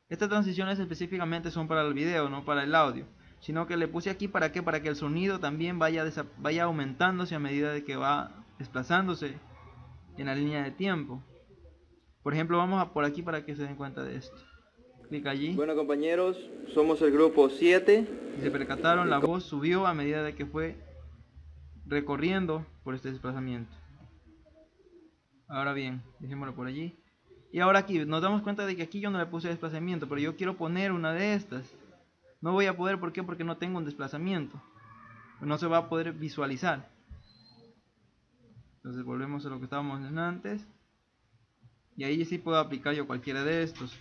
estas transiciones específicamente son para el video, no para el audio, sino que le puse aquí para qué, para que el sonido también vaya aumentándose a medida de que va desplazándose en la línea de tiempo. Por ejemplo, vamos a por aquí para que se den cuenta de esto. Clic allí. bueno, compañeros, somos el grupo 7. Si se percataron, la voz subió a medida de que fue recorriendo por este desplazamiento. Ahora bien, dejémoslo por allí. Y ahora aquí nos damos cuenta de que aquí yo no le puse desplazamiento, pero yo quiero poner una de estas. No voy a poder, ¿por qué? Porque no tengo un desplazamiento. No se va a poder visualizar. Entonces volvemos a lo que estábamos en antes. Y ahí sí puedo aplicar yo cualquiera de estos.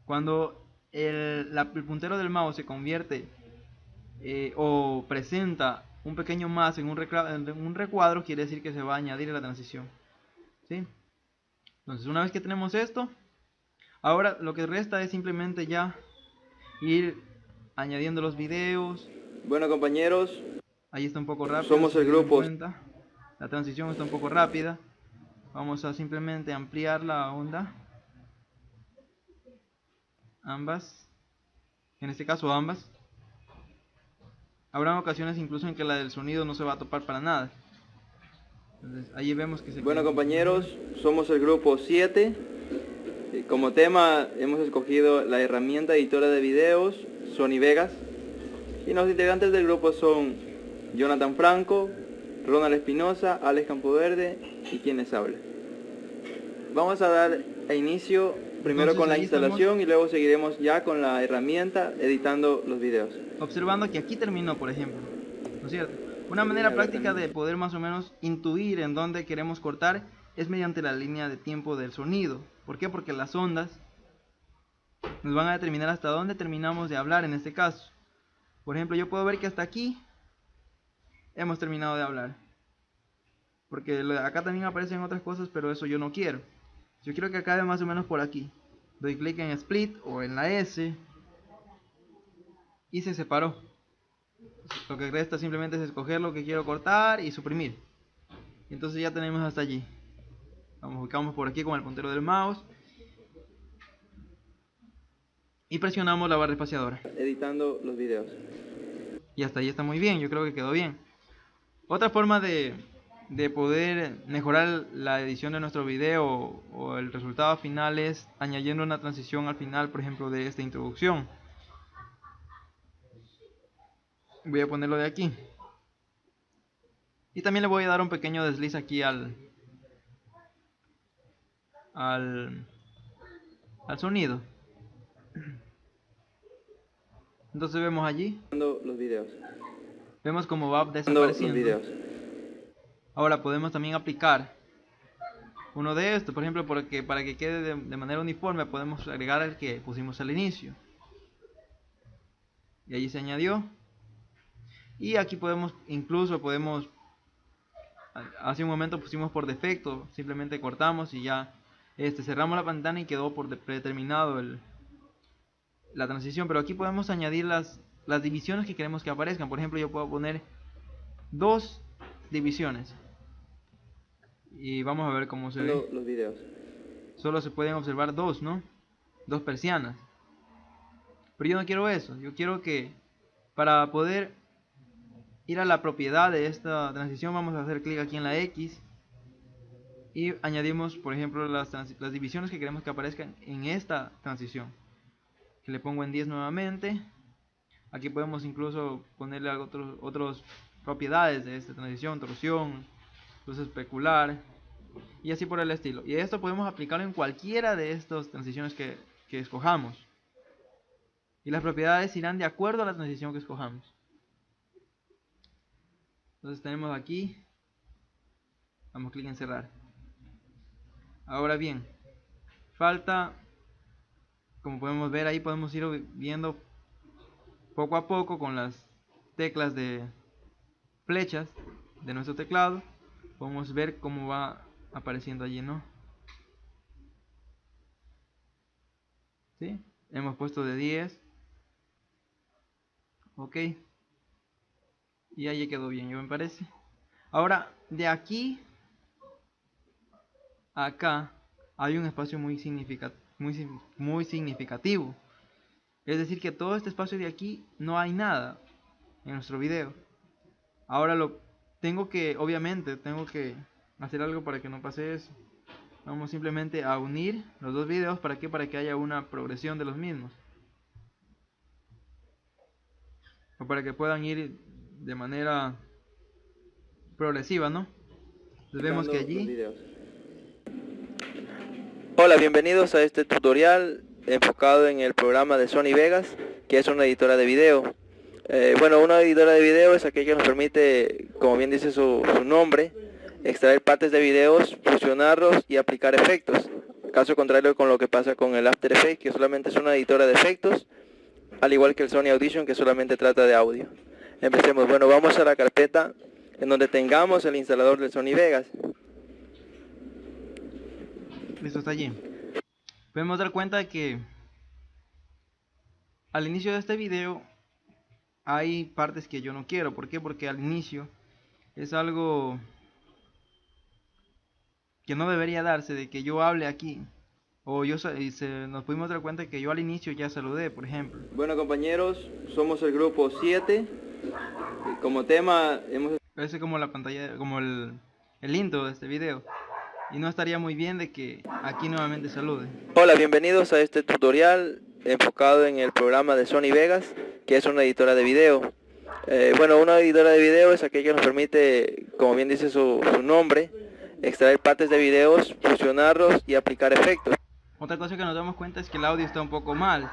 Cuando el puntero del mouse se convierte o presenta un pequeño más en un recuadro, quiere decir que se va a añadir la transición. ¿Sí? Entonces una vez que tenemos esto, ahora lo que resta es simplemente ya ir añadiendo los videos. Bueno, compañeros, Ahí está un poco rápido, somos si el se dieron grupo. cuenta. La transición está un poco rápida. Vamos a simplemente ampliar la onda. Ambas. En este caso ambas. Habrá ocasiones incluso en que la del sonido no se va a topar para nada. Entonces ahí vemos que se Bueno, queda compañeros, somos el grupo 7. Como tema hemos escogido la herramienta editora de videos Sony Vegas. Y los integrantes del grupo son Jonathan Franco, Ronald Espinosa, Alex Campoverde y quien les habla. Vamos a dar a inicio primero Entonces, con la ahí instalación y luego seguiremos ya con la herramienta editando los videos. observando que aquí terminó, por ejemplo, ¿no es cierto? Una manera práctica de poder más o menos intuir en dónde queremos cortar es mediante la línea de tiempo del sonido. ¿Por qué? Porque las ondas nos van a determinar hasta dónde terminamos de hablar en este caso. Por ejemplo, yo puedo ver que hasta aquí hemos terminado de hablar, porque acá también aparecen otras cosas, pero eso yo no quiero. Yo quiero que acabe más o menos por aquí. Doy clic en split o en la S y se separó. Lo que resta simplemente es escoger lo que quiero cortar y suprimir. Y entonces ya tenemos hasta allí. Ubicamos por aquí con el puntero del mouse y presionamos la barra espaciadora. Editando los videos. Y hasta ahí está muy bien, yo creo que quedó bien. Otra forma de poder mejorar la edición de nuestro video o el resultado final es añadiendo una transición al final, por ejemplo, de esta introducción. Voy a ponerlo de aquí. Y también le voy a dar un pequeño desliz aquí al al, al sonido. Entonces vemos allí, los videos. vemos cómo va Los desapareciendo. videos. Ahora podemos también aplicar uno de estos, por ejemplo, porque para que quede de manera uniforme podemos agregar el que pusimos al inicio. Y allí se añadió. Y aquí incluso podemos, hace un momento pusimos por defecto, simplemente cortamos y ya cerramos la ventana y quedó por predeterminado la transición. Pero aquí podemos añadir las divisiones que queremos que aparezcan. Por ejemplo, yo puedo poner dos divisiones. Y vamos a ver cómo se ve. Los videos. Solo se pueden observar dos, ¿no? Dos persianas. Pero yo no quiero eso. Yo quiero que para poder ir a la propiedad de esta transición vamos a hacer clic aquí en la X y añadimos, por ejemplo, las divisiones que queremos que aparezcan en esta transición. Que le pongo en 10 nuevamente. Aquí podemos incluso ponerle otras propiedades de esta transición, torsión, luz especular y así por el estilo. Y esto podemos aplicarlo en cualquiera de estas transiciones que escojamos. Y las propiedades irán de acuerdo a la transición que escojamos. Entonces tenemos aquí, damos clic en cerrar. Ahora bien, falta, como podemos ver ahí, podemos ir viendo poco a poco con las teclas de flechas de nuestro teclado. Podemos ver cómo va apareciendo allí, ¿no? ¿Sí? Hemos puesto de 10. Ok. Y ahí quedó bien, yo me parece. Ahora, de aquí a acá hay un espacio muy significativo. Es decir, que todo este espacio de aquí no hay nada en nuestro video. Ahora obviamente, tengo que hacer algo para que no pase eso. Vamos simplemente a unir los dos videos. ¿Para qué? Para que haya una progresión de los mismos. O para que puedan ir de manera progresiva, ¿no? Entonces vemos que allí... Hola, bienvenidos a este tutorial enfocado en el programa de Sony Vegas, que es una editora de video. Bueno, una editora de video es aquella que nos permite, como bien dice su nombre, extraer partes de videos, fusionarlos y aplicar efectos. Caso contrario con lo que pasa con el After Effects, que solamente es una editora de efectos, al igual que el Sony Audition, que solamente trata de audio. Empecemos. Bueno, vamos a la carpeta en donde tengamos el instalador del Sony Vegas. Listo, está allí. Podemos dar cuenta de que al inicio de este video hay partes que yo no quiero. ¿Por qué? Porque al inicio es algo que no debería darse, de que yo hable aquí. O nos pudimos dar cuenta de que yo al inicio ya saludé, por ejemplo. Bueno, compañeros, somos el grupo 7. Como tema hemos... Parece como la pantalla, como el intro de este video. Y no estaría muy bien de que aquí nuevamente salude. Hola, bienvenidos a este tutorial enfocado en el programa de Sony Vegas, que es una editora de video. Bueno, una editora de video es aquella que nos permite, como bien dice su nombre, extraer partes de videos, fusionarlos y aplicar efectos. Otra cosa que nos damos cuenta es que el audio está un poco mal.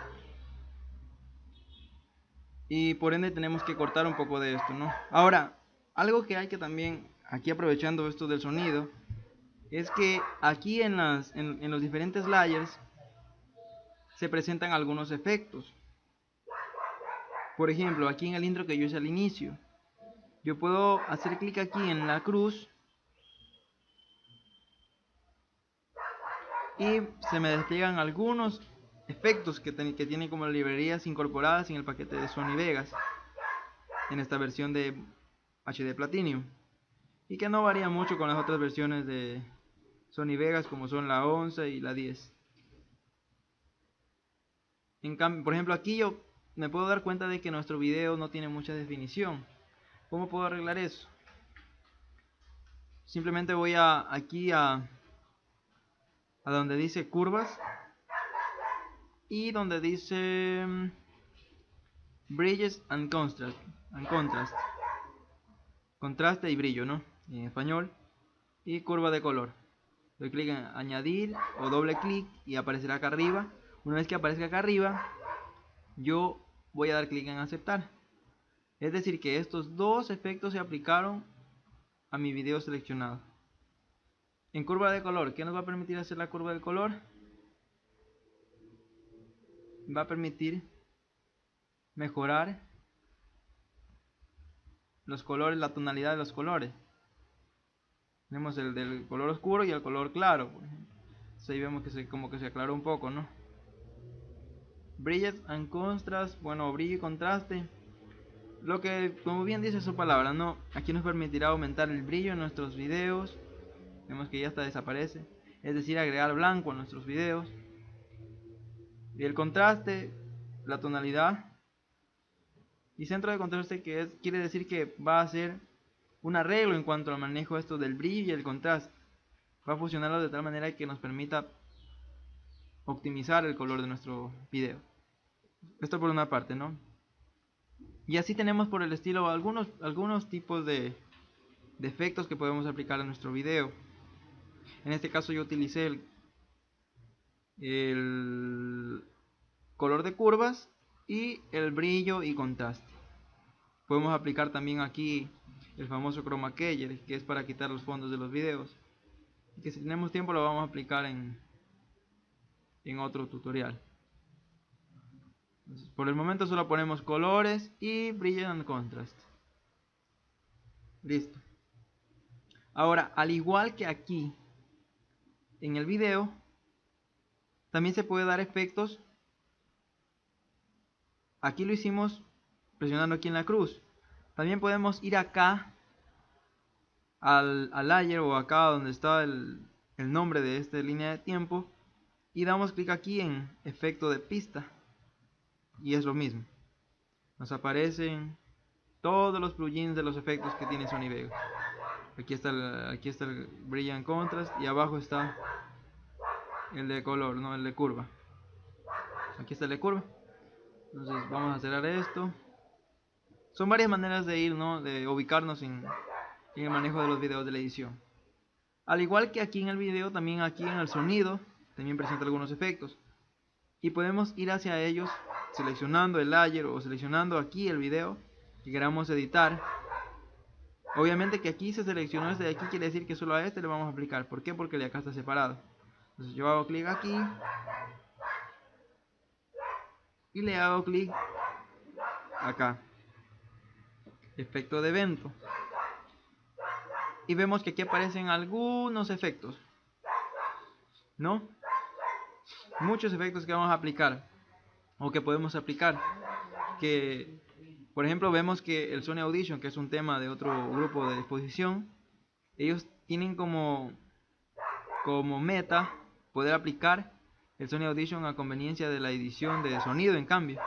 Y por ende tenemos que cortar un poco de esto, ¿no? Ahora, algo que hay que también, aquí aprovechando esto del sonido, es que aquí en los diferentes layers se presentan algunos efectos. Por ejemplo, aquí en el intro que yo hice al inicio, yo puedo hacer clic aquí en la cruz y se me despliegan algunos efectos que tienen como librerías incorporadas en el paquete de Sony Vegas en esta versión de HD Platinum, y que no varía mucho con las otras versiones de Sony Vegas, como son la 11 y la 10. En cambio, por ejemplo, aquí yo me puedo dar cuenta de que nuestro video no tiene mucha definición. ¿Cómo puedo arreglar eso? Simplemente voy aquí a donde dice curvas y donde dice bridges and contrast, contraste y brillo, ¿no? En español, y curva de color. doy clic en añadir o doble clic y aparecerá acá arriba. Una vez que aparezca acá arriba, yo voy a dar clic en aceptar. Es decir que estos dos efectos se aplicaron a mi video seleccionado. En curva de color, ¿qué nos va a permitir hacer la curva de color? Va a permitir mejorar los colores, la tonalidad de los colores. Tenemos el del color oscuro y el color claro, por ejemplo. Entonces ahí vemos que como que se aclaró un poco, ¿no? Brilliance and contrast, bueno, brillo y contraste. Lo que, como bien dice su palabra, ¿no? Aquí nos permitirá aumentar el brillo en nuestros videos. Vemos que ya hasta desaparece. Es decir, agregar blanco a nuestros videos. Y el contraste, la tonalidad. Y centro de contraste, que quiere decir que va a ser un arreglo en cuanto al manejo esto del brillo y el contraste. Va a fusionarlo de tal manera que nos permita optimizar el color de nuestro video. Esto por una parte, ¿no? Y así tenemos por el estilo algunos tipos de efectos que podemos aplicar a nuestro video. En este caso yo utilicé el color de curvas y el brillo y contraste. Podemos aplicar también aquí el famoso chroma key, que es para quitar los fondos de los videos, y que si tenemos tiempo lo vamos a aplicar en otro tutorial. Entonces, por el momento solo ponemos colores y brillo and contrast. Listo. Ahora, al igual que aquí en el video, también se puede dar efectos. Aquí lo hicimos presionando aquí en la cruz. También podemos ir acá al layer o acá donde está el nombre de esta línea de tiempo y damos clic aquí en efecto de pista y es lo mismo. Nos aparecen todos los plugins de los efectos que tiene Sony Vegas. Aquí está el Brilliant Contrast y abajo está el de color, no el de curva. Aquí está el de curva. Entonces vamos a cerrar esto. Son varias maneras de ir, ¿no? De ubicarnos en el manejo de los videos de la edición. Al igual que aquí en el video, también aquí en el sonido, también presenta algunos efectos. Y podemos ir hacia ellos seleccionando el layer o seleccionando aquí el video que queramos editar. Obviamente que aquí se seleccionó este de aquí, quiere decir que solo a este le vamos a aplicar. ¿Por qué? Porque el de acá está separado. Entonces yo hago clic aquí y le hago clic acá, efecto de evento, y vemos que aquí aparecen algunos efectos, ¿no? Muchos efectos que vamos a aplicar o que podemos aplicar, que por ejemplo vemos que el Sony Audition, que es un tema de otro grupo de disposición, ellos tienen como meta poder aplicar el Sony Audition a conveniencia de la edición de sonido en cambio.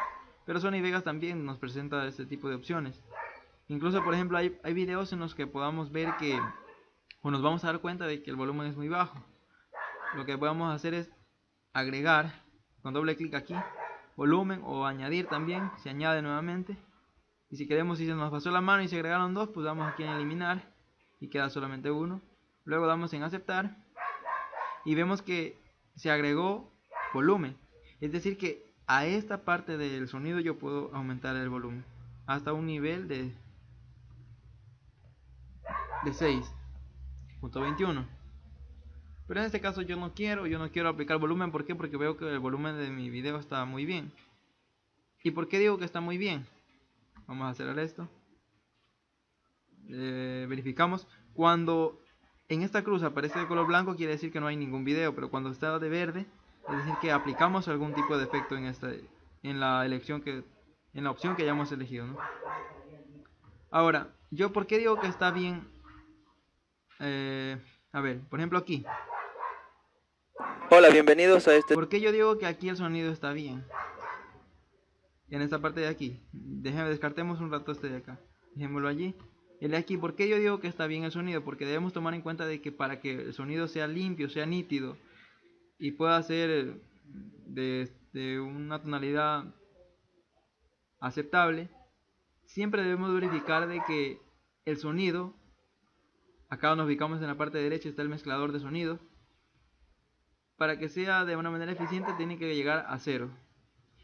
Pero Sony Vegas también nos presenta este tipo de opciones. Incluso por ejemplo hay videos en los que podamos ver que, o nos vamos a dar cuenta de que el volumen es muy bajo. Lo que podemos hacer es agregar con doble clic aquí volumen, o añadir también, se añade nuevamente. Y si queremos, si se nos pasó la mano y se agregaron dos, pues damos aquí en eliminar y queda solamente uno. Luego damos en aceptar y vemos que se agregó volumen. Es decir que a esta parte del sonido yo puedo aumentar el volumen hasta un nivel de 6.21. Pero en este caso yo no quiero aplicar volumen. ¿Por qué? Porque veo que el volumen de mi video está muy bien. ¿Y por qué digo que está muy bien? Vamos a cerrar esto. Verificamos. Cuando en esta cruz aparece de color blanco, quiere decir que no hay ningún video. Pero cuando está de verde, es decir que aplicamos algún tipo de efecto en la opción que hayamos elegido, ¿no? Ahora, ¿yo por qué digo que está bien? A ver, por ejemplo aquí. Hola, bienvenidos a este... ¿Por qué yo digo que aquí el sonido está bien? En esta parte de aquí. Descartemos un rato este de acá. Dejémoslo allí. El de aquí, ¿por qué yo digo que está bien el sonido? Porque debemos tomar en cuenta de que para que el sonido sea limpio, sea nítido y pueda ser de una tonalidad aceptable, siempre debemos verificar de que el sonido, acá nos ubicamos en la parte derecha, está el mezclador de sonido, para que sea de una manera eficiente tiene que llegar a 0.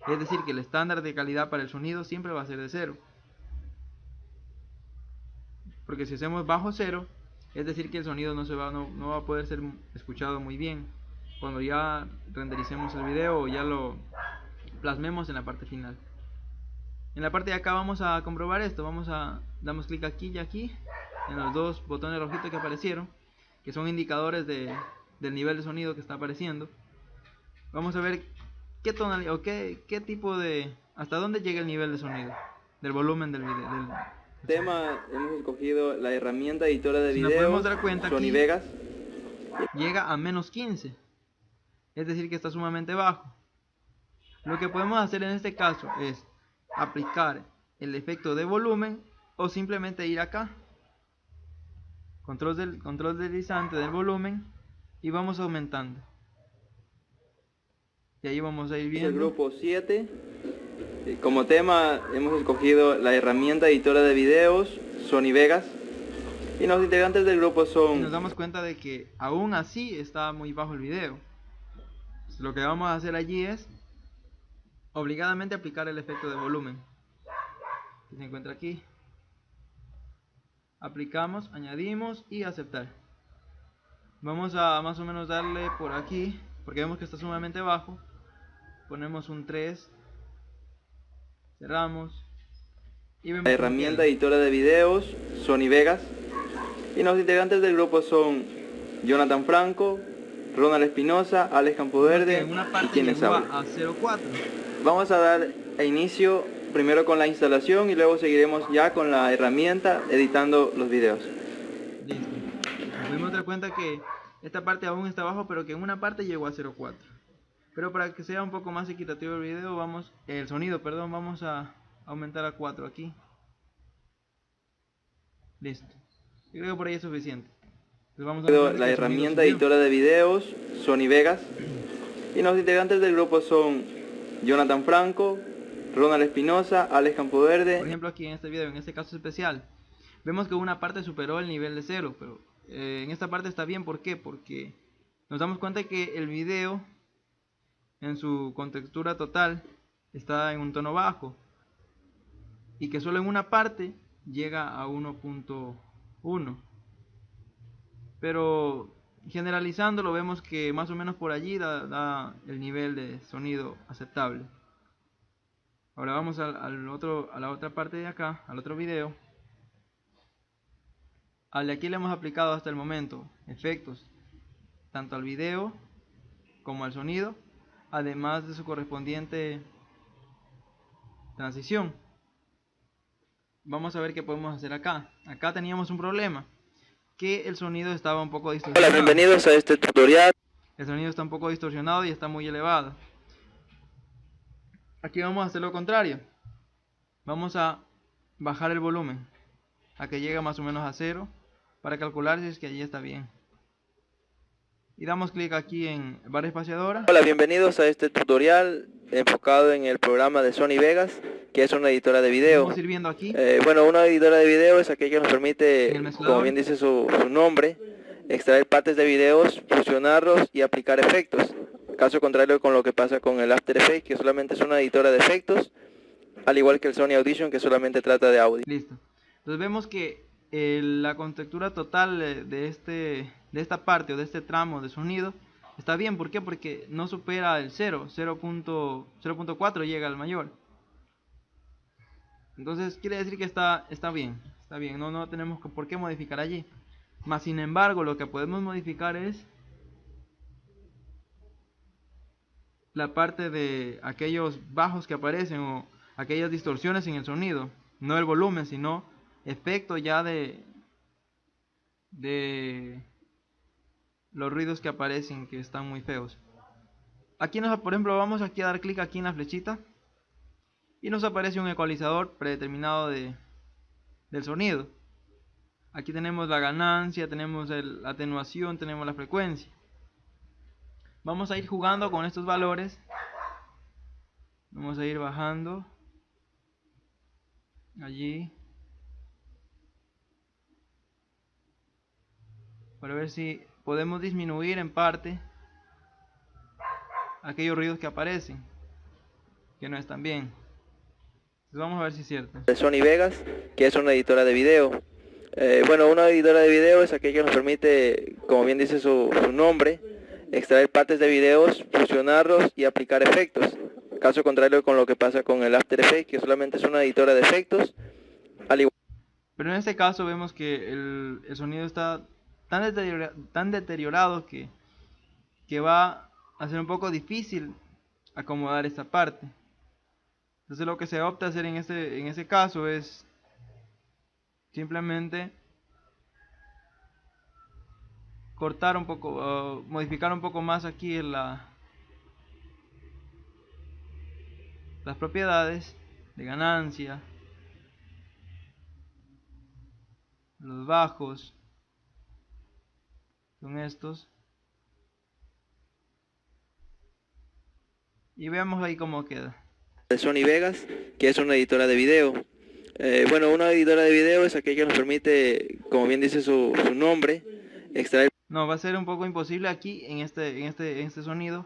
Es decir, que el estándar de calidad para el sonido siempre va a ser de 0. Porque si hacemos bajo 0, es decir que el sonido no va a poder ser escuchado muy bien cuando ya rendericemos el video o ya lo plasmemos en la parte final. En la parte de acá vamos a comprobar esto. Damos clic aquí y aquí en los dos botones rojitos que aparecieron, que son indicadores del nivel de sonido que está apareciendo. Vamos a ver qué tonalidad o qué tipo de, hasta dónde llega el nivel de sonido del volumen del video. Tema, hemos escogido la herramienta editora de Si nos podemos videos dar cuenta Sony aquí, Vegas. llega a menos 15, es decir que está sumamente bajo. Lo que podemos hacer en este caso es aplicar el efecto de volumen o simplemente ir acá, control deslizante del volumen, y vamos aumentando. Y ahí vamos a ir El viendo. grupo 7. Como tema hemos escogido la herramienta editora de videos Sony Vegas. Y los integrantes del grupo Y son... nos damos cuenta de que aún así está muy bajo el video. Lo que vamos a hacer allí es obligadamente aplicar el efecto de volumen, que se encuentra aquí. Aplicamos, añadimos y aceptar. Vamos a más o menos darle por aquí, porque vemos que está sumamente bajo. Ponemos un 3, cerramos y vemos La cómo herramienta queda. editora de videos Sony Vegas. Y los integrantes del grupo son Jonathan Franco, Ronald Espinosa, Alex Campoverde En una y parte quienes llegó hablan. a 0.4. Vamos a dar inicio primero con la instalación y luego seguiremos ya con la herramienta editando los videos. Listo. Nos podemos dar cuenta que esta parte aún está abajo, pero que en una parte llegó a 0.4. Pero para que sea un poco más equitativo el video, el sonido, perdón, vamos a aumentar a 4 aquí. Listo. Yo creo que por ahí es suficiente. Entonces vamos a mostrar que La el sonido herramienta subió. editora de videos Sony Vegas. Y los integrantes del grupo son Jonathan Franco, Ronald Espinosa, Alex Campoverde. Por ejemplo, aquí en este video, en este caso especial, vemos que una parte superó el nivel de 0, pero en esta parte está bien. ¿Por qué? Porque nos damos cuenta que el video en su contextura total está en un tono bajo y que solo en una parte llega a 1.1, pero generalizándolo vemos que más o menos por allí da el nivel de sonido aceptable. Ahora vamos a la otra parte de acá, al otro video. Al de aquí le hemos aplicado hasta el momento efectos tanto al video como al sonido, además de su correspondiente transición. Vamos a ver qué podemos hacer acá. Acá teníamos un problema, que el sonido estaba un poco distorsionado. Hola, bienvenidos a este tutorial. El sonido está un poco distorsionado y está muy elevado. Aquí vamos a hacer lo contrario. Vamos a bajar el volumen a que llegue más o menos a 0 para calcular si es que allí está bien. Y damos clic aquí en barra espaciadora. Hola, bienvenidos a este tutorial enfocado en el programa de Sony Vegas, que es una editora de video. Vamos a ir viendo aquí. Bueno, una editora de video es aquella que nos En el permite, mezclador. como bien dice su nombre, extraer partes de videos, fusionarlos y aplicar efectos. Caso contrario con lo que pasa con el After Effects, que solamente es una editora de efectos, al igual que el Sony Audition, que solamente trata de audio. Listo. Entonces vemos que la contextura total de esta parte o de este tramo de sonido está bien. ¿Por qué? Porque no supera el 0.4 llega al mayor. Entonces quiere decir que está bien, no tenemos por qué modificar allí. Más sin embargo, lo que podemos modificar es la parte de aquellos bajos que aparecen o aquellas distorsiones en el sonido, no el volumen, sino efecto ya de los ruidos que aparecen, que están muy feos. Aquí por ejemplo, vamos aquí a dar clic aquí en la flechita y nos aparece un ecualizador predeterminado del sonido. Aquí tenemos la ganancia, tenemos la atenuación, tenemos la frecuencia. Vamos a ir jugando con estos valores. Vamos a ir bajando allí para ver si podemos disminuir en parte aquellos ruidos que aparecen, que no están bien. Entonces vamos a ver si es cierto. De Sony Vegas, que es una editora de video. Bueno, una editora de video es aquella que nos permite, como bien dice su nombre, extraer partes de videos, fusionarlos y aplicar efectos. Caso contrario con lo que pasa con el After Effects, que solamente es una editora de efectos. Pero en este caso vemos que el sonido está tan deteriorado que va a ser un poco difícil acomodar esta parte. Entonces lo que se opta a hacer en ese caso es simplemente cortar un poco, modificar un poco más aquí las propiedades de ganancia, los bajos son estos, y veamos ahí cómo queda. De Sony Vegas, que es una editora de video. Bueno, una editora de video es aquella que nos permite, como bien dice su nombre, extraer. No, va a ser un poco imposible aquí en este sonido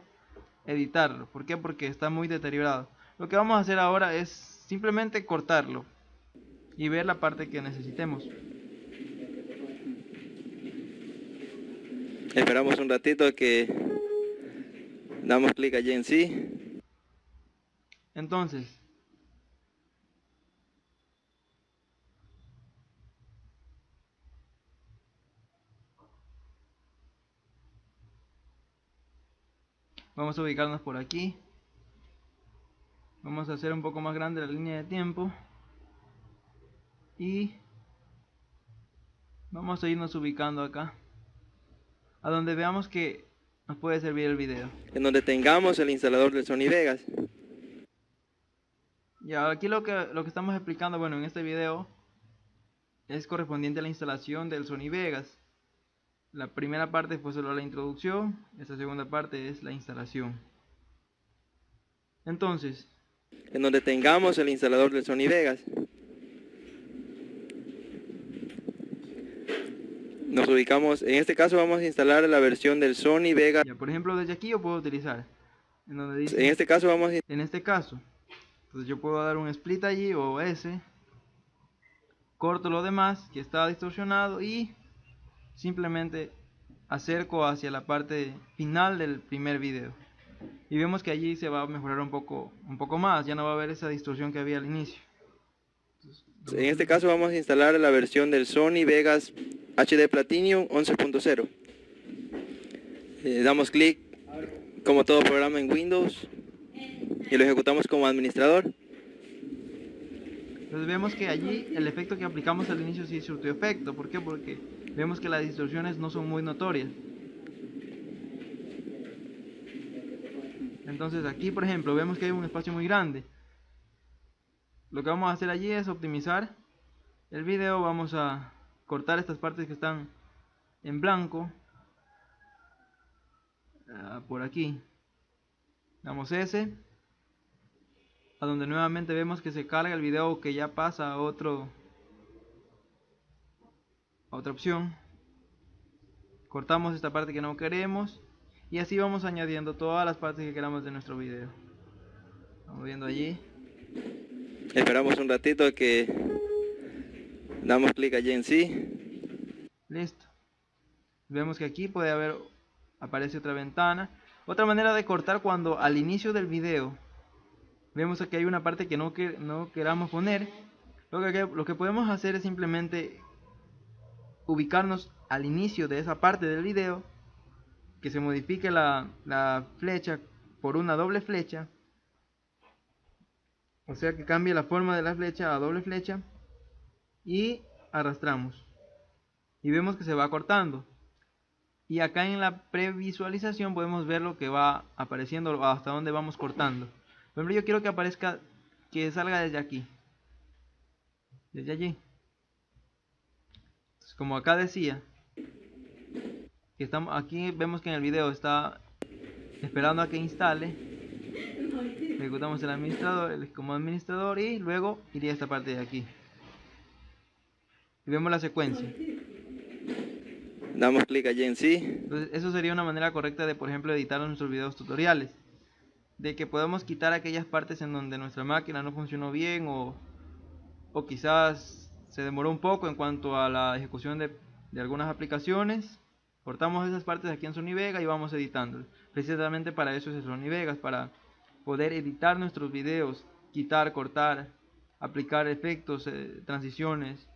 editarlo. ¿Por qué? Porque está muy deteriorado. Lo que vamos a hacer ahora es simplemente cortarlo y ver la parte que necesitemos. Esperamos un ratito que damos clic allí en sí. Entonces, vamos a ubicarnos por aquí. Vamos a hacer un poco más grande la línea de tiempo. Y vamos a irnos ubicando acá, a donde veamos que nos puede servir el video. En donde tengamos el instalador del Sony Vegas. Ya, aquí lo que estamos explicando, bueno, en este video es correspondiente a la instalación del Sony Vegas. La primera parte fue solo la introducción, esta segunda parte es la instalación. Entonces, En donde tengamos el instalador del Sony Vegas. Nos ubicamos, en este caso vamos a instalar la versión del Sony Vegas. ya, por ejemplo, desde aquí yo puedo utilizar, en donde dice, En este caso vamos a en este caso, entonces yo puedo dar un split allí o S, corto lo demás que está distorsionado y simplemente acerco hacia la parte final del primer video. Y vemos que allí se va a mejorar un poco más, ya no va a haber esa distorsión que había al inicio. En este caso vamos a instalar la versión del Sony Vegas HD Platinum 11.0. Damos clic como todo programa en Windows y lo ejecutamos como administrador. Entonces vemos que allí el efecto que aplicamos al inicio sí surtió efecto. ¿Por qué? Porque vemos que las distorsiones no son muy notorias. Entonces aquí, por ejemplo, vemos que hay un espacio muy grande. Lo que vamos a hacer allí es optimizar el video. Vamos a cortar estas partes que están en blanco. Por aquí. Damos S. A donde nuevamente vemos que se carga el video, que ya pasa a otra opción. Cortamos esta parte que no queremos. Y así vamos añadiendo todas las partes que queramos de nuestro video. Vamos viendo allí. Esperamos un ratito que damos clic allí en sí. Listo. Vemos que aquí aparece otra ventana. Otra manera de cortar, cuando al inicio del video vemos que hay una parte que no queramos poner, lo que podemos hacer es simplemente ubicarnos al inicio de esa parte del video, que se modifique la flecha por una doble flecha, o sea que cambie la forma de la flecha a doble flecha, y arrastramos y vemos que se va cortando. Y acá en la previsualización podemos ver lo que va apareciendo, hasta dónde vamos cortando. Por ejemplo, yo quiero que aparezca, que salga desde aquí, desde allí. Entonces, como acá decía, que aquí vemos que en el video está esperando a que instale. Ejecutamos el administrador, como administrador, y luego iría esta parte de aquí. Y vemos la secuencia. Damos clic allí en sí. Entonces, eso sería una manera correcta de, por ejemplo, editar nuestros videos tutoriales. de que podemos quitar aquellas partes en donde nuestra máquina no funcionó bien o quizás se demoró un poco en cuanto a la ejecución de algunas aplicaciones. Cortamos esas partes aquí en Sony Vegas y vamos editando. Precisamente para eso es el Sony Vegas, para poder editar nuestros videos, quitar, cortar, aplicar efectos, transiciones,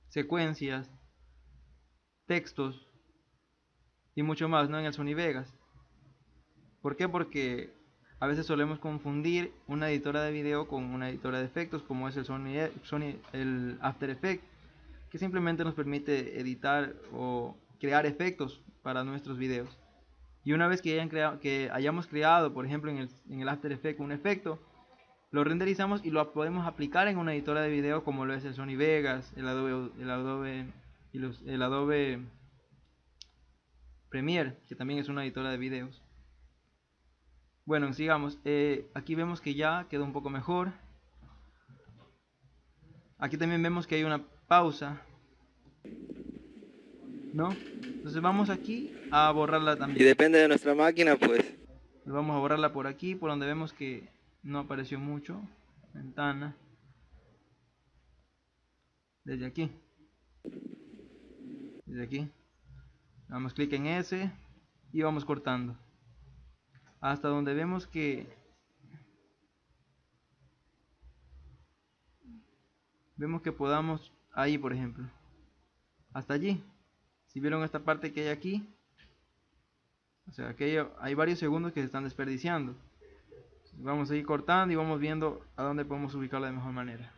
secuencias, textos y mucho más, ¿no? En el Sony Vegas. ¿Por qué? Porque a veces solemos confundir una editora de video con una editora de efectos, como es el After Effects, que simplemente nos permite editar o crear efectos para nuestros videos. Y una vez que hayamos creado, por ejemplo, en el After Effects un efecto, lo renderizamos y lo podemos aplicar en una editora de video como lo es el Sony Vegas, el Adobe Premiere, que también es una editora de videos. Bueno, sigamos. Aquí vemos que ya quedó un poco mejor. Aquí también vemos que hay una pausa, ¿no? Entonces vamos aquí a borrarla Y también. depende de nuestra máquina, pues. Vamos a borrarla por aquí, por donde vemos que no apareció mucho. Ventana. Desde aquí. Desde aquí. Damos clic en S y vamos cortando. Hasta donde vemos que podamos, ahí por ejemplo. Hasta allí. Si vieron esta parte que hay aquí, o sea, que hay varios segundos que se están desperdiciando. Vamos a ir cortando y vamos viendo a dónde podemos ubicarlo de mejor manera.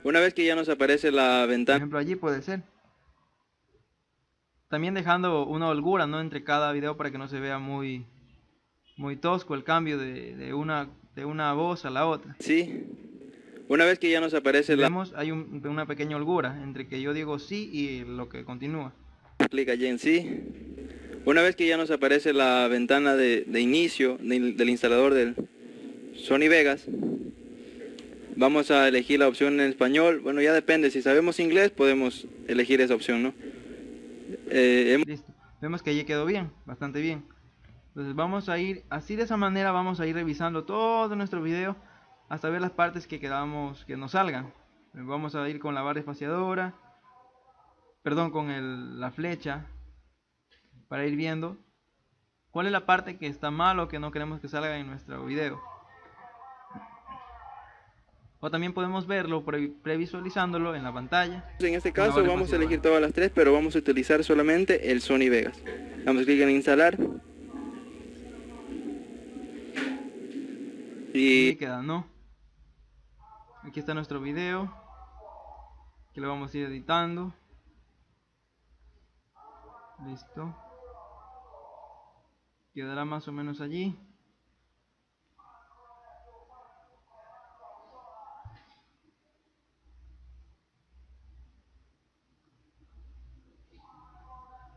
Una vez que ya nos aparece la Por ventana, ejemplo, allí puede ser. También dejando una holgura, ¿no? Entre cada video para que no se vea muy tosco el cambio de una voz a la otra. sí. Una vez que ya nos aparece la Vemos, hay una pequeña holgura entre que yo digo sí y lo que continúa. clic allí en sí. Una vez que ya nos aparece la ventana de inicio del instalador del Sony Vegas, vamos a elegir la opción en español. Bueno, ya depende, si sabemos inglés podemos elegir esa opción, ¿no? Listo. Vemos que allí quedó bien, bastante bien. Entonces vamos a ir, así de esa manera vamos a ir revisando todo nuestro video hasta ver las partes que quedamos, que nos salgan. Vamos a ir con la barra espaciadora, perdón, con la flecha, para ir viendo cuál es la parte que está mal o que no queremos que salga en nuestro video. O también podemos verlo previsualizándolo en la pantalla. En este caso vamos a elegir todas las tres, pero vamos a utilizar solamente el Sony Vegas. Damos clic en instalar. Y Y queda, ¿no? Aquí está nuestro video, que lo vamos a ir editando. Listo. Quedará más o menos allí.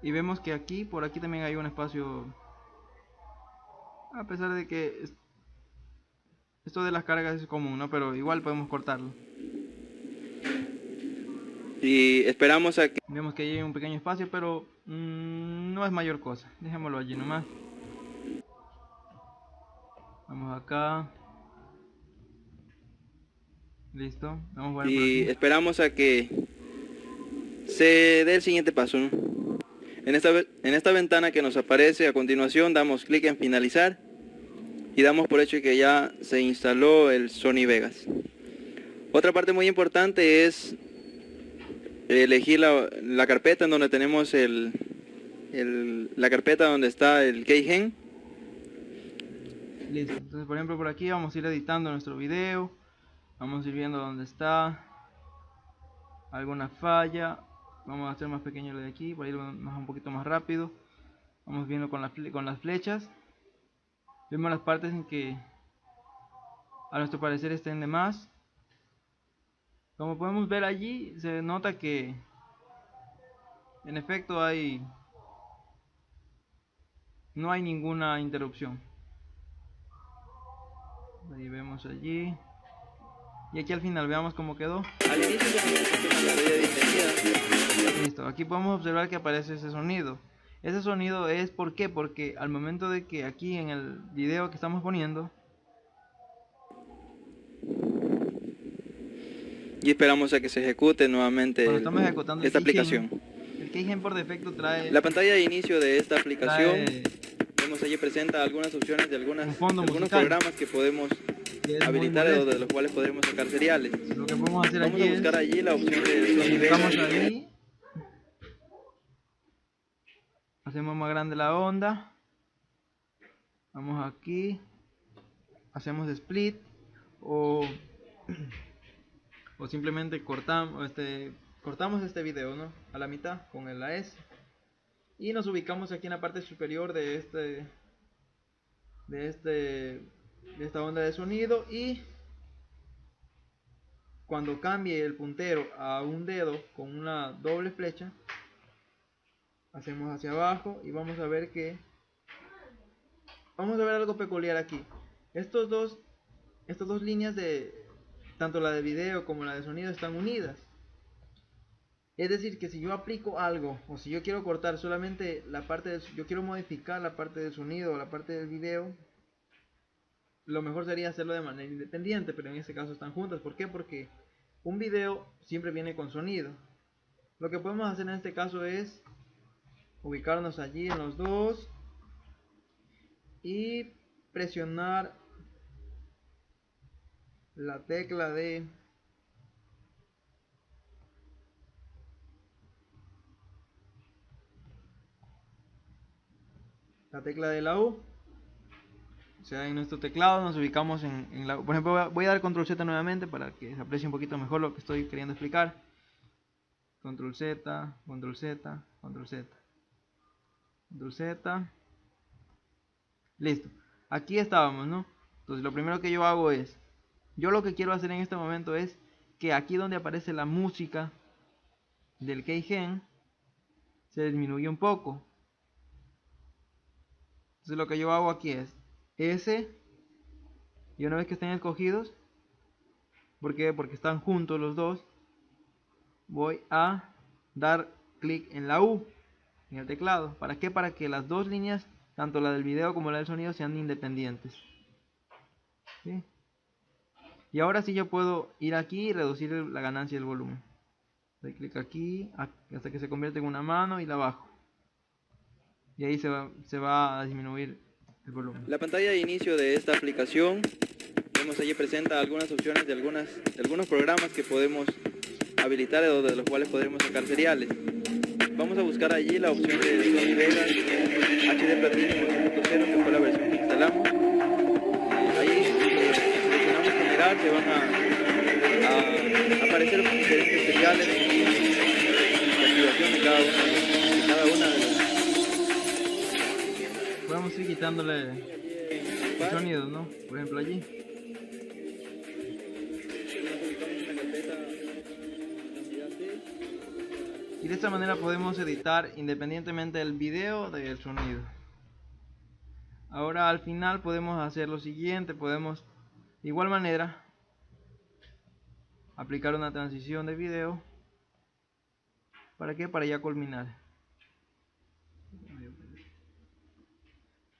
Y vemos que aquí, por aquí también hay un espacio, a pesar de que esto de las cargas es común, ¿no? Pero igual podemos cortarlo. esperamos a que Vemos que hay un pequeño espacio, pero no es mayor cosa. Dejémoslo allí nomás. Vamos acá. Listo. Vamos a ver por aquí. esperamos a que se dé el siguiente paso, ¿no? En esta ventana que nos aparece a continuación damos clic en finalizar y damos por hecho que ya se instaló el Sony Vegas. Otra parte muy importante es elegir la carpeta en donde tenemos la carpeta donde está el keygen. Listo. Entonces, por ejemplo, por aquí vamos a ir editando nuestro video. Vamos a ir viendo dónde está alguna falla. Vamos a hacer más pequeño lo de aquí para ir un poquito más rápido. Vamos viendo con las flechas. Vemos las partes en que a nuestro parecer estén de más. Como podemos ver allí, se nota que en efecto no hay ninguna interrupción. Ahí vemos allí. Y aquí al final veamos cómo quedó. Al inicio se menciona la ley de bienvenida. Listo, aquí podemos observar que aparece ese sonido. Ese sonido es ¿por qué? Porque al momento de que aquí en el video que estamos poniendo Y esperamos a que se ejecute nuevamente Cuando estamos ejecutando esta el Keygen, aplicación. el Keygen por defecto trae, La pantalla de inicio de esta aplicación, trae vemos allí presenta algunas opciones de un fondo algunos musical, programas que podemos que es muy habilitar o de molesto. los cuales podremos sacar seriales. Lo que podemos hacer Vamos allí a buscar es, allí la opción de Sony buscamos Vegas. ahí, hacemos más grande la onda, vamos aquí, hacemos split o, o simplemente cortamos este video, ¿no?, a la mitad con el AS y nos ubicamos aquí en la parte superior de esta onda de sonido, y cuando cambie el puntero a un dedo con una doble flecha, hacemos hacia abajo y vamos a ver algo peculiar aquí. Estas dos líneas, tanto la de video como la de sonido, están unidas. Es decir, que si yo aplico algo, o si yo quiero cortar solamente la parte yo quiero modificar la parte del sonido o la parte del video, lo mejor sería hacerlo de manera independiente, pero en este caso están juntas. ¿Por qué? Porque un video siempre viene con sonido. Lo que podemos hacer en este caso es ubicarnos allí en los dos y presionar la tecla de la U. O sea, en nuestro teclado nos ubicamos en la U. Por ejemplo, voy a dar control Z nuevamente para que se aprecie un poquito mejor lo que estoy queriendo explicar. Control Z, control Z, control Z, control Z. Listo. Aquí estábamos, ¿no? Entonces lo primero que yo hago es, yo lo que quiero hacer en este momento es que aquí donde aparece la música del Keygen se disminuye un poco. Entonces lo que yo hago aquí es S, y una vez que estén escogidos, ¿por qué? Porque están juntos los dos, voy a dar clic en la U en el teclado. ¿Para qué? Para que las dos líneas, tanto la del video como la del sonido, sean independientes. ¿Sí? Y ahora sí yo puedo ir aquí y reducir la ganancia del volumen. Doy clic aquí hasta que se convierte en una mano y la bajo. Y ahí se va a disminuir el volumen. La pantalla de inicio de esta aplicación, vemos allí presenta algunas opciones de algunos programas que podemos habilitar o de los cuales podremos sacar seriales. Vamos a buscar allí la opción de Sony Vegas HD Platinum 8.0, que fue la versión que instalamos. Ahí seleccionamos generar, se van a aparecer diferentes seriales de activación de cada una de las. Podemos ir quitándole el sonido, ¿no? Por ejemplo allí. Y de esta manera podemos editar independientemente el video del sonido. Ahora al final podemos hacer lo siguiente, podemos de igual manera aplicar una transición de video. ¿Para qué? Para ya culminar.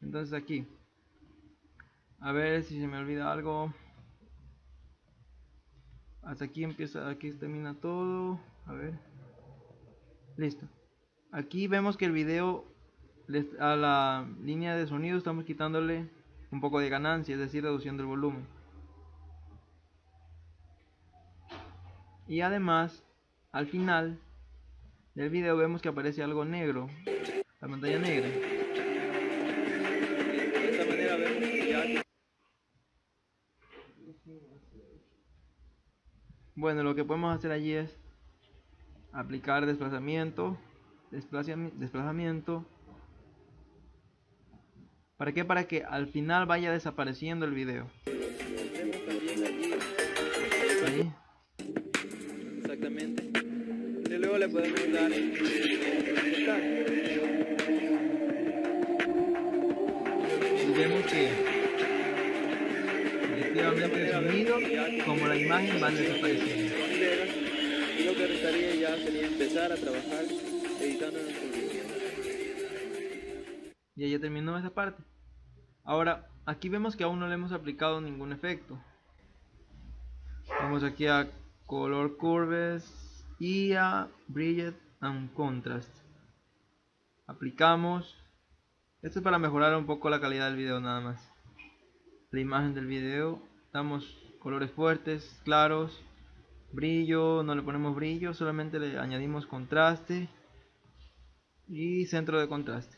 Entonces aquí, a ver si se me olvida algo. Hasta aquí empieza, aquí termina todo. A ver. Listo. Aquí vemos que el video, a la línea de sonido estamos quitándole un poco de ganancia, es decir, reduciendo el volumen. Y además, al final del video vemos que aparece algo negro, la pantalla negra. De esta manera vemos que ya. Bueno, lo que podemos hacer allí es aplicar desplazamiento. ¿Para qué? Para que al final vaya desapareciendo el video. Ahí. Exactamente. Y luego le podemos dar ejecutar. Y vemos que efectivamente el sonido como la imagen van desapareciendo. Sony Vegas, y lo que restaría ya sería empezar a trabajar editando nuestro video. Y ya terminó esa parte. Ahora aquí vemos que aún no le hemos aplicado ningún efecto. Vamos aquí a Color Curves y a Brilliant and Contrast. Aplicamos. Esto es para mejorar un poco la calidad del video nada más. La imagen del video. Damos colores fuertes, claros. Brillo, no le ponemos brillo, solamente le añadimos contraste y centro de contraste.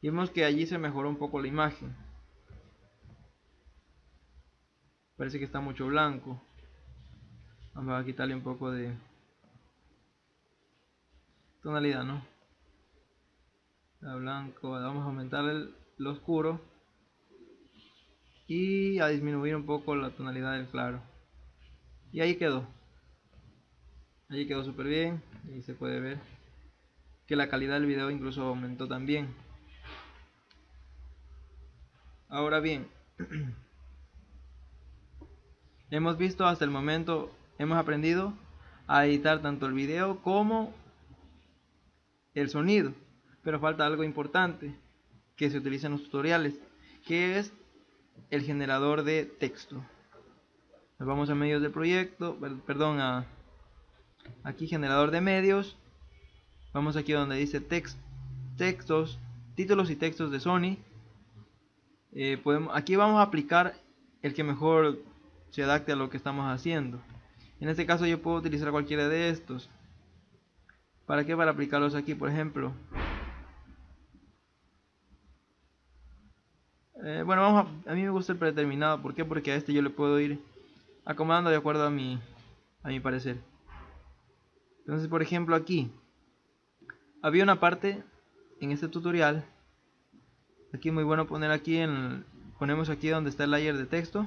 Y vemos que allí se mejoró un poco la imagen. Parece que está mucho blanco. Vamos a quitarle un poco de tonalidad, ¿no? Está blanco, vamos a aumentar lo oscuro y a disminuir un poco la tonalidad del claro. Y ahí quedó. Allí quedó súper bien y se puede ver que la calidad del video incluso aumentó también. Ahora bien, hemos visto hasta el momento, hemos aprendido a editar tanto el video como el sonido, pero falta algo importante que se utiliza en los tutoriales, que es el generador de texto. Nos vamos a medios del proyecto, perdón, aquí generador de medios. Vamos aquí donde dice textos, títulos y textos de Sony. Aquí vamos a aplicar el que mejor se adapte a lo que estamos haciendo. En este caso yo puedo utilizar cualquiera de estos. ¿Para qué? Para aplicarlos aquí, por ejemplo. Bueno, a mí me gusta el predeterminado. ¿Por qué? Porque a este yo le puedo ir acomodando de acuerdo a mi parecer. Entonces, por ejemplo, aquí había una parte en este tutorial. Aquí muy bueno poner aquí ponemos aquí donde está el layer de texto.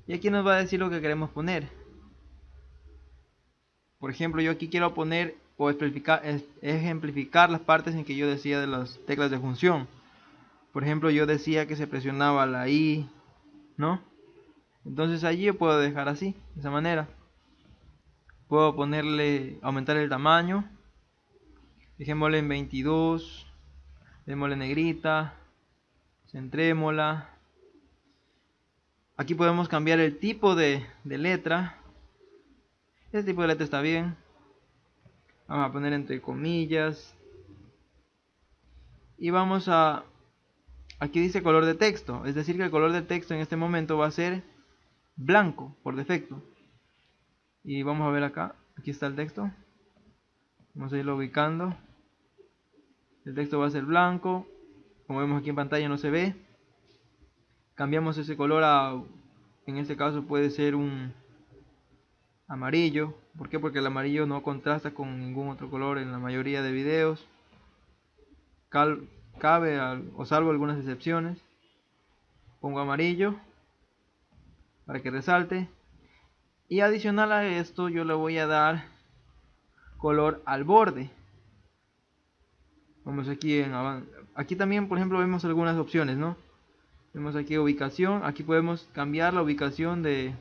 Y aquí nos va a decir lo que queremos poner. Por ejemplo, yo aquí quiero poner o ejemplificar las partes en que yo decía de las teclas de función. Por ejemplo, yo decía que se presionaba la I, ¿no? Entonces allí yo puedo dejar así, de esa manera. Puedo aumentar el tamaño. Dejémosle en 22. Démosle negrita. Centrémosla. Aquí podemos cambiar el tipo de letra. Este tipo de letra está bien. Vamos a poner entre comillas. Y vamos a... Aquí dice color de texto, es decir que el color del texto en este momento va a ser blanco por defecto. Y vamos a ver acá, aquí está el texto. Vamos a irlo ubicando. El texto va a ser blanco. Como vemos aquí en pantalla no se ve. Cambiamos ese color a, en este caso puede ser un amarillo. ¿Por qué? Porque el amarillo no contrasta con ningún otro color en la mayoría de videos. Cabe, o salvo algunas excepciones. Pongo amarillo para que resalte. Y adicional a esto yo le voy a dar color al borde. Vamos aquí aquí también, por ejemplo, vemos algunas opciones, ¿no? Vemos aquí ubicación. Aquí podemos cambiar la ubicación de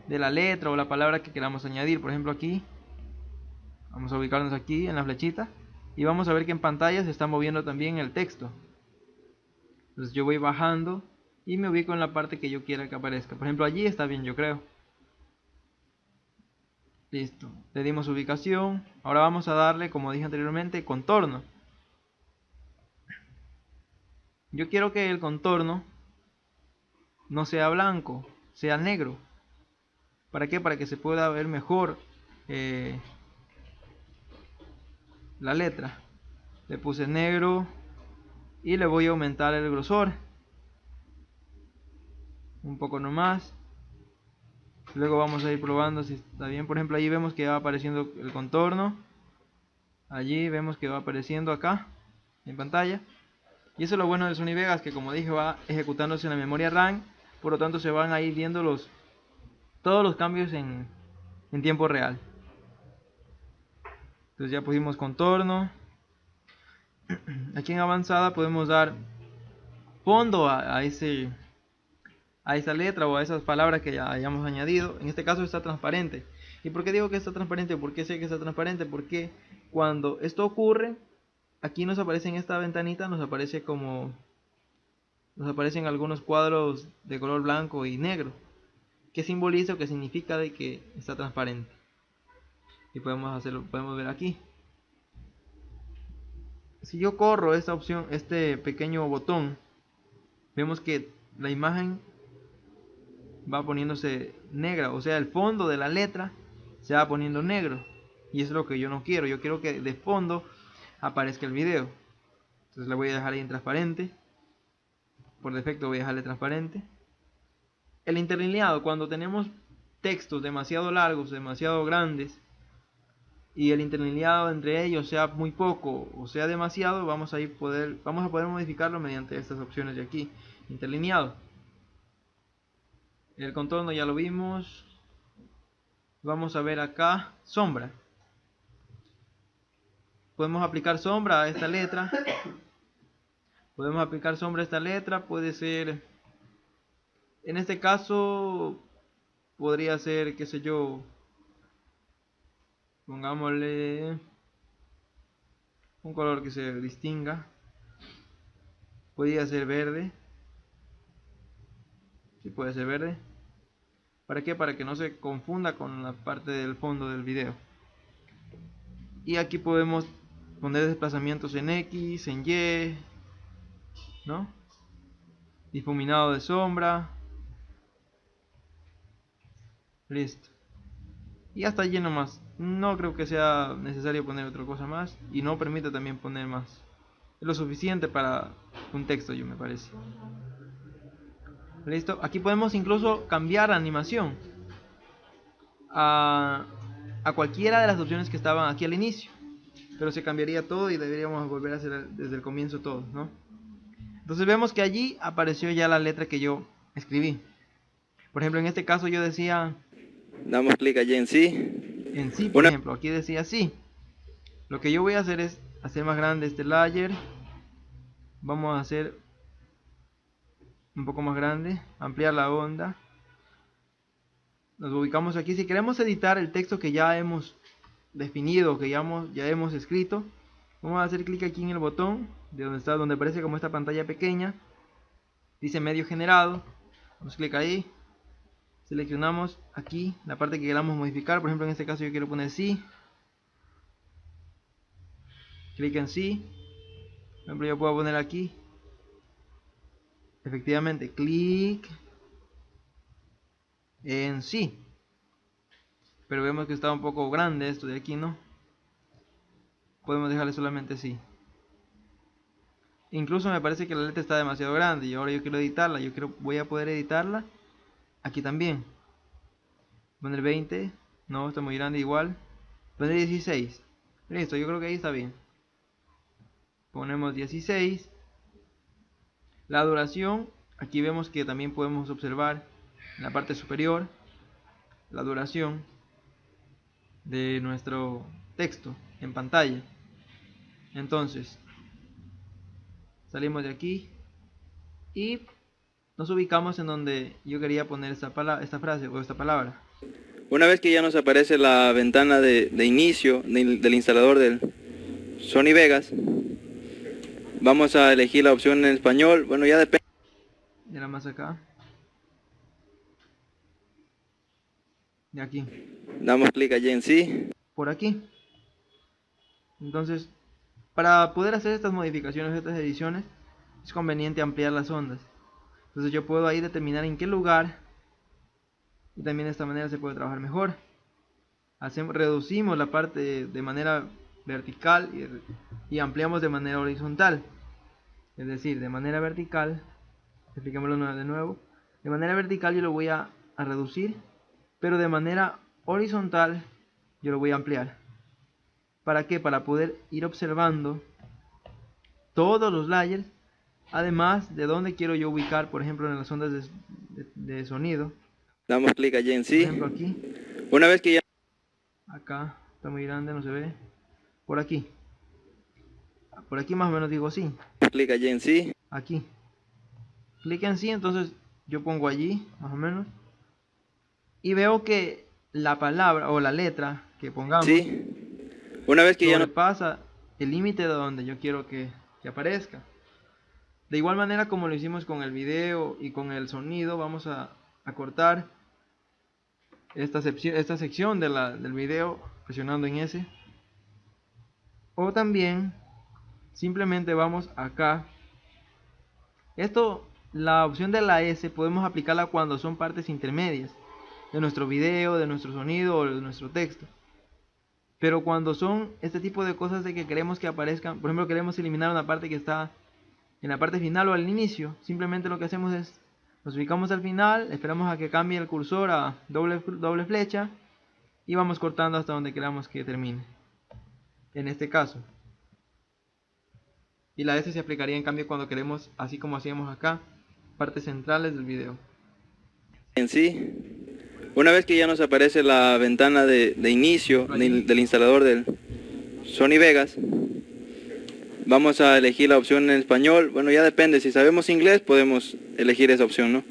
la letra o la palabra que queramos añadir. Por ejemplo, aquí vamos a ubicarnos aquí en la flechita. Y vamos a ver que en pantalla se está moviendo también el texto. Entonces yo voy bajando y me ubico en la parte que yo quiera que aparezca. Por ejemplo, allí está bien, yo creo. Listo. Le dimos ubicación. Ahora vamos a darle, como dije anteriormente, contorno. Yo quiero que el contorno no sea blanco, sea negro. ¿Para qué? Para que se pueda ver mejor la letra. Le puse negro y le voy a aumentar el grosor un poco nomás. Luego vamos a ir probando si está bien. Por ejemplo, ahí vemos que va apareciendo el contorno. Allí vemos que va apareciendo acá en pantalla. Y eso es lo bueno de Sony Vegas, que como dije va ejecutándose en la memoria RAM. Por lo tanto se van a ir viendo todos los cambios en tiempo real. Entonces ya pusimos contorno. Aquí en avanzada podemos dar fondo a esa letra o a esas palabras que ya hayamos añadido. En este caso está transparente. ¿Y por qué digo que está transparente? ¿Por qué sé que está transparente? Porque cuando esto ocurre, aquí nos aparece en esta ventanita, nos aparecen algunos cuadros de color blanco y negro. qué simboliza o qué significa de que está transparente. Y podemos hacerlo, podemos ver aquí. Si yo corro esta opción, este pequeño botón, vemos que la imagen va poniéndose negra, o sea, el fondo de la letra se va poniendo negro, y es lo que yo no quiero. Yo quiero que de fondo aparezca el video. Entonces le voy a dejar ahí en transparente. Por defecto voy a dejarle transparente. El interlineado, cuando tenemos textos demasiado largos, demasiado grandes, y el interlineado entre ellos sea muy poco o sea demasiado, vamos a poder modificarlo mediante estas opciones de aquí. Interlineado. El contorno ya lo vimos. Vamos a ver acá sombra. Podemos aplicar sombra a esta letra. Puede ser, en este caso podría ser, qué sé yo, pongámosle un color que se distinga. Podría ser verde. Sí, puede ser verde. ¿Para qué? Para que no se confunda con la parte del fondo del video. Y aquí podemos poner desplazamientos en X, en Y, ¿no? Difuminado de sombra. Listo. Y hasta allí nomás. No creo que sea necesario poner otra cosa más. Y no permite también poner más. Es lo suficiente para un texto, yo me parece. Listo. Aquí podemos incluso cambiar la animación a cualquiera de las opciones que estaban aquí al inicio. Pero se cambiaría todo y deberíamos volver a hacer desde el comienzo todo, ¿no? Entonces vemos que allí apareció ya la letra que yo escribí. Por ejemplo, en este caso yo decía... Damos clic allí en sí. En sí, por ejemplo, aquí decía sí. Lo que yo voy a hacer es hacer más grande este layer. Vamos a hacer un poco más grande, ampliar la onda. Nos ubicamos aquí. Si queremos editar el texto que ya hemos definido, que ya hemos escrito, vamos a hacer clic aquí en el botón de donde aparece como esta pantalla pequeña. Dice medio generado. Damos clic ahí. Seleccionamos aquí la parte que queramos modificar. Por ejemplo, en este caso yo quiero poner sí. Clic en sí. Por ejemplo, yo puedo poner aquí. Efectivamente, clic en sí. Pero vemos que está un poco grande esto de aquí, ¿no? Podemos dejarle solamente sí. Incluso me parece que la letra está demasiado grande y ahora yo quiero editarla. Voy a poder editarla aquí también. Poner 20. No, está muy grande igual. Poner 16. Listo, yo creo que ahí está bien. Ponemos 16. La duración. Aquí vemos que también podemos observar en la parte superior la duración de nuestro texto en pantalla. Entonces salimos de aquí y nos ubicamos en donde yo quería poner esta frase o esta palabra. Una vez que ya nos aparece la ventana de inicio del instalador del Sony Vegas, vamos a elegir la opción en español. Bueno, ya depende. Era más acá. De aquí. Damos clic allí en sí. Por aquí. Entonces, para poder hacer estas modificaciones, estas ediciones, es conveniente ampliar las ondas. Entonces yo puedo ahí determinar en qué lugar, y también de esta manera se puede trabajar mejor. Reducimos la parte de manera vertical y ampliamos de manera horizontal. Es decir, de manera vertical, expliquémoslo de nuevo, de manera vertical yo lo voy a reducir, pero de manera horizontal yo lo voy a ampliar. ¿Para qué? Para poder ir observando todos los layers, además de dónde quiero yo ubicar, por ejemplo, en las ondas de sonido. Damos clic allí en sí. Por ejemplo, aquí. Una vez que ya... Acá está muy grande, no se ve. Por aquí. Por aquí más o menos digo sí. Clic allí en sí. Aquí. Clic en sí, entonces yo pongo allí, más o menos. Y veo que la palabra o la letra que pongamos, sí. Una vez que ya no pasa el límite de donde yo quiero que aparezca. De igual manera como lo hicimos con el video y con el sonido, vamos a cortar esta sección del video presionando en S, o también simplemente vamos acá. La opción de la S podemos aplicarla cuando son partes intermedias de nuestro video, de nuestro sonido o de nuestro texto. Pero cuando son este tipo de cosas de que queremos que aparezcan, por ejemplo queremos eliminar una parte que está en la parte final o al inicio, simplemente lo que hacemos es nos ubicamos al final, esperamos a que cambie el cursor a doble flecha y vamos cortando hasta donde queramos que termine, en este caso. Y la S se aplicaría en cambio cuando queremos, así como hacíamos acá, partes centrales del video. En sí, una vez que ya nos aparece la ventana de inicio del instalador del Sony Vegas, vamos a elegir la opción en español. Bueno, ya depende, si sabemos inglés podemos elegir esa opción, ¿no?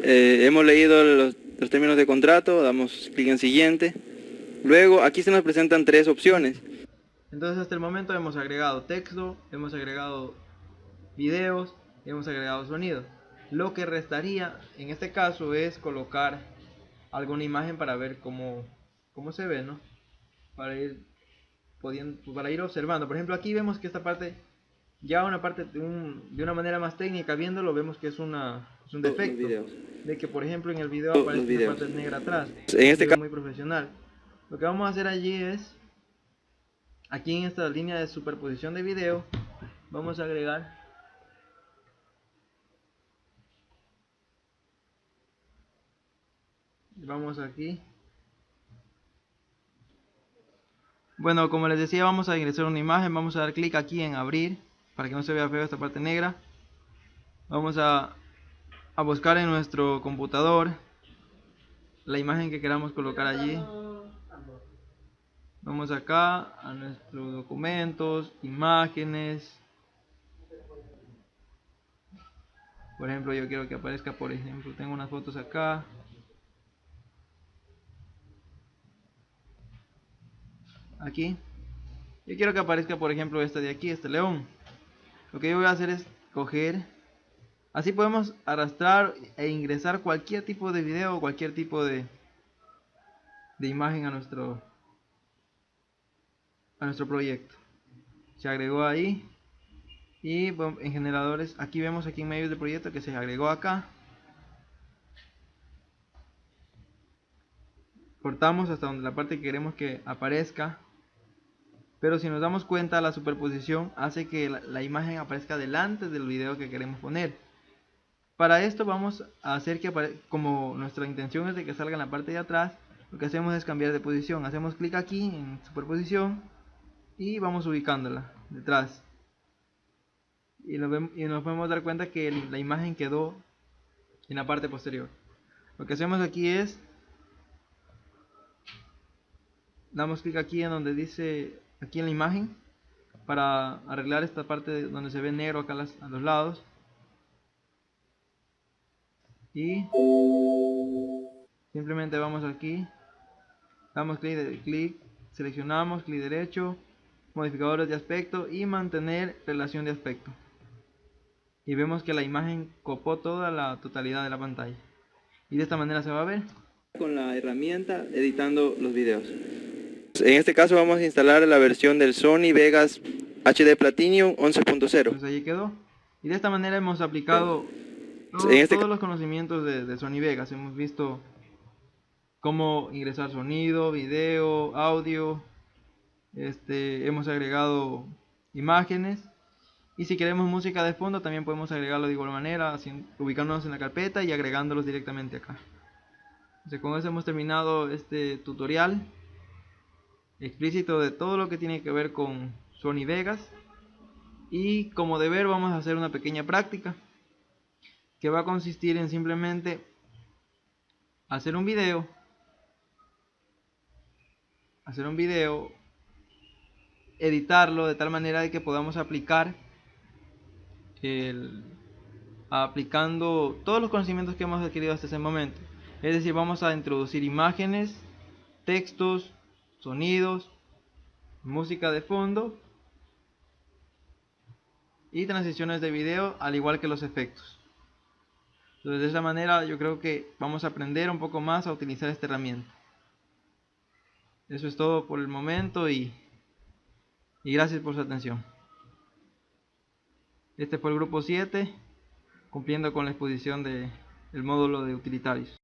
Hemos leído los términos de contrato, damos clic en siguiente. Luego aquí se nos presentan tres opciones. Entonces hasta el momento hemos agregado texto, hemos agregado videos, hemos agregado sonido. Lo que restaría en este caso es colocar alguna imagen para ver cómo se ve, ¿no? Para ir observando. Por ejemplo, aquí vemos que esta parte, ya una parte de una manera más técnica, viéndolo, vemos que es un defecto. De que por ejemplo en el video aparece una parte negra atrás. En este caso muy profesional. Lo que vamos a hacer allí es, aquí en esta línea de superposición de video, vamos a agregar vamos aquí. Bueno, como les decía, vamos a ingresar una imagen, vamos a dar clic aquí en abrir para que no se vea feo esta parte negra. Vamos a buscar en nuestro computador la imagen que queramos colocar allí. Vamos acá a nuestros documentos, imágenes. Por ejemplo, yo quiero que aparezca, por ejemplo, tengo unas fotos acá. Aquí. Yo quiero que aparezca, por ejemplo, esta de aquí, este león. Lo que yo voy a hacer es coger. Así podemos arrastrar e ingresar cualquier tipo de video o cualquier tipo de imagen a nuestro proyecto. Se agregó ahí. Y bueno, en generadores, aquí vemos aquí en medio del proyecto que se agregó acá. Cortamos hasta donde la parte que queremos que aparezca. Pero si nos damos cuenta, la superposición hace que la imagen aparezca delante del video que queremos poner. Para esto vamos a hacer que como nuestra intención es de que salga en la parte de atrás, lo que hacemos es cambiar de posición. Hacemos clic aquí en superposición y vamos ubicándola detrás. Y nos podemos dar cuenta que la imagen quedó en la parte posterior. Lo que hacemos aquí es, damos clic aquí en donde dice, aquí en la imagen, para arreglar esta parte donde se ve negro acá a los lados. Y simplemente vamos aquí, damos clic, seleccionamos, clic derecho, modificadores de aspecto y mantener relación de aspecto. Y vemos que la imagen copó toda la totalidad de la pantalla. Y de esta manera se va a ver. Con la herramienta editando los videos. En este caso vamos a instalar la versión del Sony Vegas HD Platinum 11.0. Pues allí quedó. Y de esta manera hemos aplicado todos los conocimientos de Sony Vegas. Hemos visto cómo ingresar sonido, video, audio. Hemos agregado imágenes. Y si queremos música de fondo también podemos agregarlo de igual manera, ubicándonos en la carpeta y agregándolos directamente acá. Entonces, con eso hemos terminado este tutorial explícito de todo lo que tiene que ver con Sony Vegas. Y como deber vamos a hacer una pequeña práctica que va a consistir en simplemente hacer un video, editarlo de tal manera de que podamos aplicando todos los conocimientos que hemos adquirido hasta ese momento. Es decir, vamos a introducir imágenes, textos, sonidos, música de fondo y transiciones de video, al igual que los efectos. Entonces de esa manera yo creo que vamos a aprender un poco más a utilizar esta herramienta. Eso es todo por el momento y gracias por su atención. Este fue el grupo 7, cumpliendo con la exposición del módulo de utilitarios.